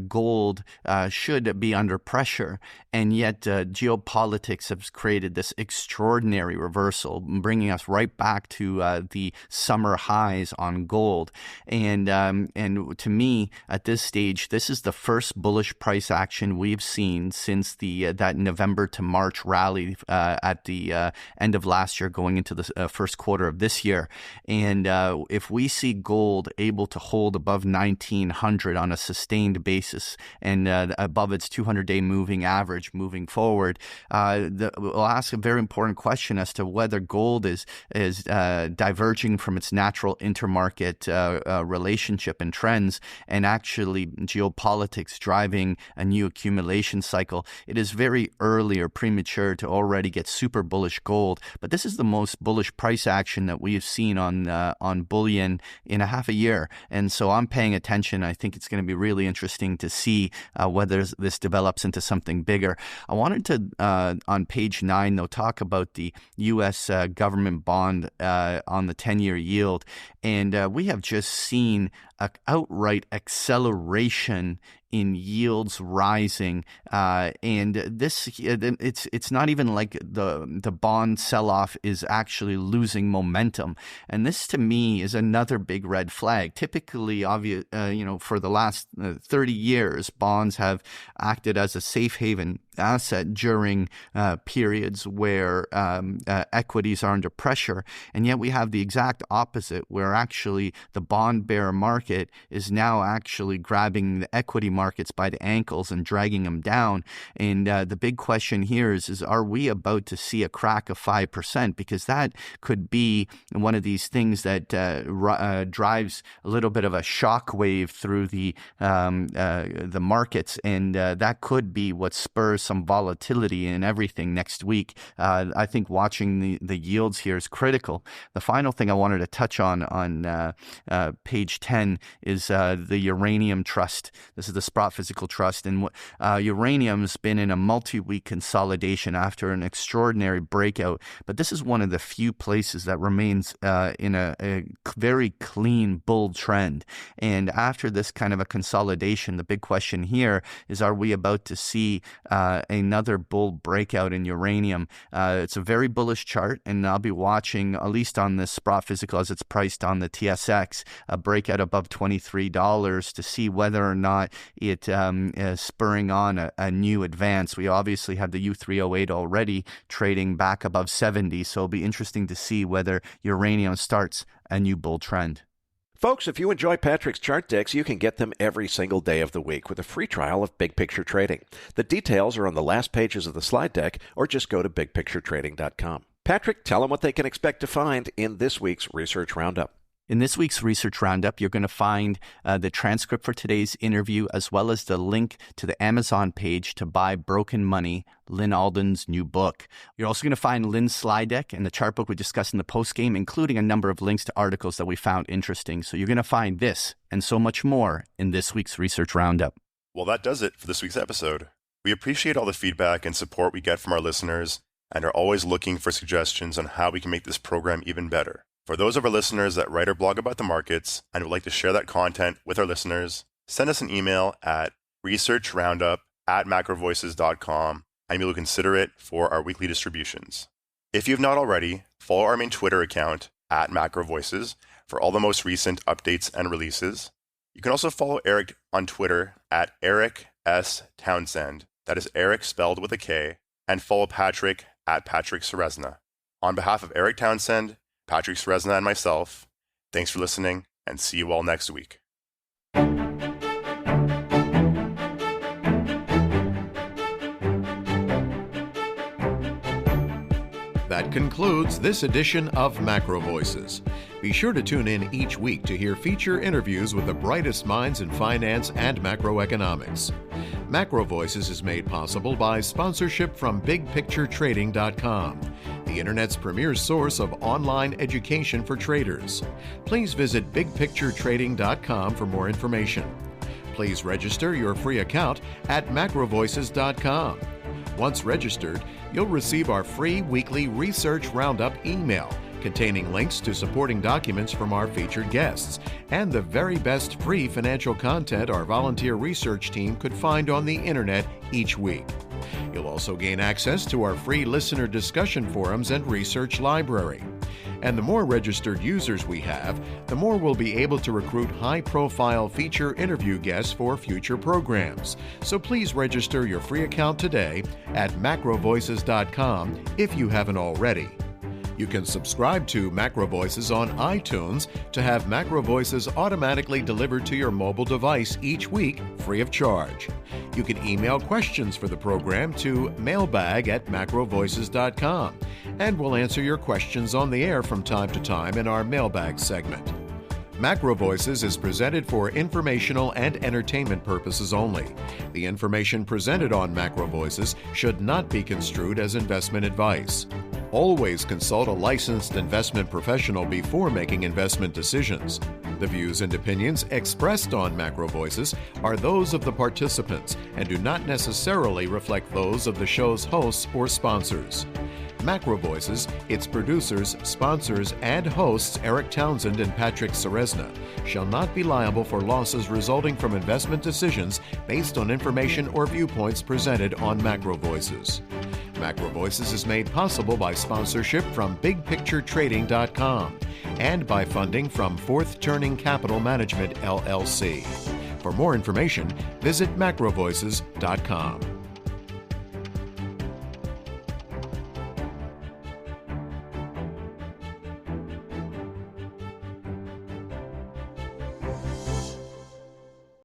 gold should be under pressure, and yet geopolitics has created this extraordinary reversal, bringing us right back to the summer highs on gold. And to me, at this stage, this is the first bullish price action we've seen since that November to March rally at the end of last year, going into the first quarter of this year. And if we see gold able to hold above 1900 on a sustained basis and above its 200-day moving average moving forward, we'll ask a very important question as to whether gold is diverging from its natural intermarket relationship and trends, and actually geopolitics driving a new accumulation cycle. It is very early or premature to already get super bullish gold, but this is the most bullish price action that we have seen on bullion in a half a year, and so I'm paying attention. I think it's going to be really interesting to see whether this develops into something bigger. I wanted to, on page 9, though, talk about the U.S. government bond on the 10-year yield. And we have just seen an outright acceleration in yields rising, and this it's not even like the bond sell-off is actually losing momentum, and this to me is another big red flag. Typically, for the last 30 years, bonds have acted as a safe haven asset during periods where equities are under pressure, and yet we have the exact opposite, where actually the bond bear market is now actually grabbing the equity markets by the ankles and dragging them down. And the big question here is are we about to see a crack of 5%? Because that could be one of these things that drives a little bit of a shock wave through the markets, and that could be what spurs some volatility in everything next week. I think watching the yields here is critical. The final thing I wanted to touch on page 10 is the Uranium Trust. This is the Sprott Physical Trust, and Uranium's been in a multi-week consolidation after an extraordinary breakout, but this is one of the few places that remains in a very clean bull trend. And after this kind of a consolidation, the big question here is, are we about to see another bull breakout in uranium? It's a very bullish chart, and I'll be watching, at least on this Sprott Physical as it's priced on the TSX, a breakout above $23 to see whether or not it is spurring on a new advance. We obviously have the U308 already trading back above 70, so it'll be interesting to see whether uranium starts a new bull trend. Folks, if you enjoy Patrick's chart decks, you can get them every single day of the week with a free trial of Big Picture Trading. The details are on the last pages of the slide deck, or just go to bigpicturetrading.com. Patrick, tell them what they can expect to find in this week's Research Roundup. In this week's Research Roundup, you're going to find the transcript for today's interview, as well as the link to the Amazon page to buy Broken Money, Lyn Alden's new book. You're also going to find Lyn's slide deck and the chart book we discussed in the postgame, including a number of links to articles that we found interesting. So you're going to find this and so much more in this week's Research Roundup. Well, that does it for this week's episode. We appreciate all the feedback and support we get from our listeners and are always looking for suggestions on how we can make this program even better. For those of our listeners that write or blog about the markets and would like to share that content with our listeners, send us an email at researchroundup@macrovoices.com, and we will consider it for our weekly distributions. If you have not already, follow our main Twitter account @MacroVoices for all the most recent updates and releases. You can also follow Eric on Twitter @EricSTownsend, that is Eric spelled with a K, and follow Patrick @PatrickSeresna. On behalf of Eric Townsend, Patrick Seresna, and myself, thanks for listening, and see you all next week. That concludes this edition of Macro Voices. Be sure to tune in each week to hear feature interviews with the brightest minds in finance and macroeconomics. Macro Voices is made possible by sponsorship from BigPictureTrading.com, the Internet's premier source of online education for traders. Please visit BigPictureTrading.com for more information. Please register your free account at MacroVoices.com. Once registered, you'll receive our free weekly Research Roundup email containing links to supporting documents from our featured guests and the very best free financial content our volunteer research team could find on the internet each week. You'll also gain access to our free listener discussion forums and research library. And the more registered users we have, the more we'll be able to recruit high-profile feature interview guests for future programs. So please register your free account today at macrovoices.com if you haven't already. You can subscribe to Macro Voices on iTunes to have Macro Voices automatically delivered to your mobile device each week free of charge. You can email questions for the program to mailbag@macrovoices.com, and we'll answer your questions on the air from time to time in our mailbag segment. Macro Voices is presented for informational and entertainment purposes only. The information presented on Macro Voices should not be construed as investment advice. Always consult a licensed investment professional before making investment decisions. The views and opinions expressed on Macro Voices are those of the participants and do not necessarily reflect those of the show's hosts or sponsors. MacroVoices, its producers, sponsors, and hosts Eric Townsend and Patrick Ceresna shall not be liable for losses resulting from investment decisions based on information or viewpoints presented on MacroVoices. MacroVoices is made possible by sponsorship from BigPictureTrading.com and by funding from Fourth Turning Capital Management, LLC. For more information, visit MacroVoices.com.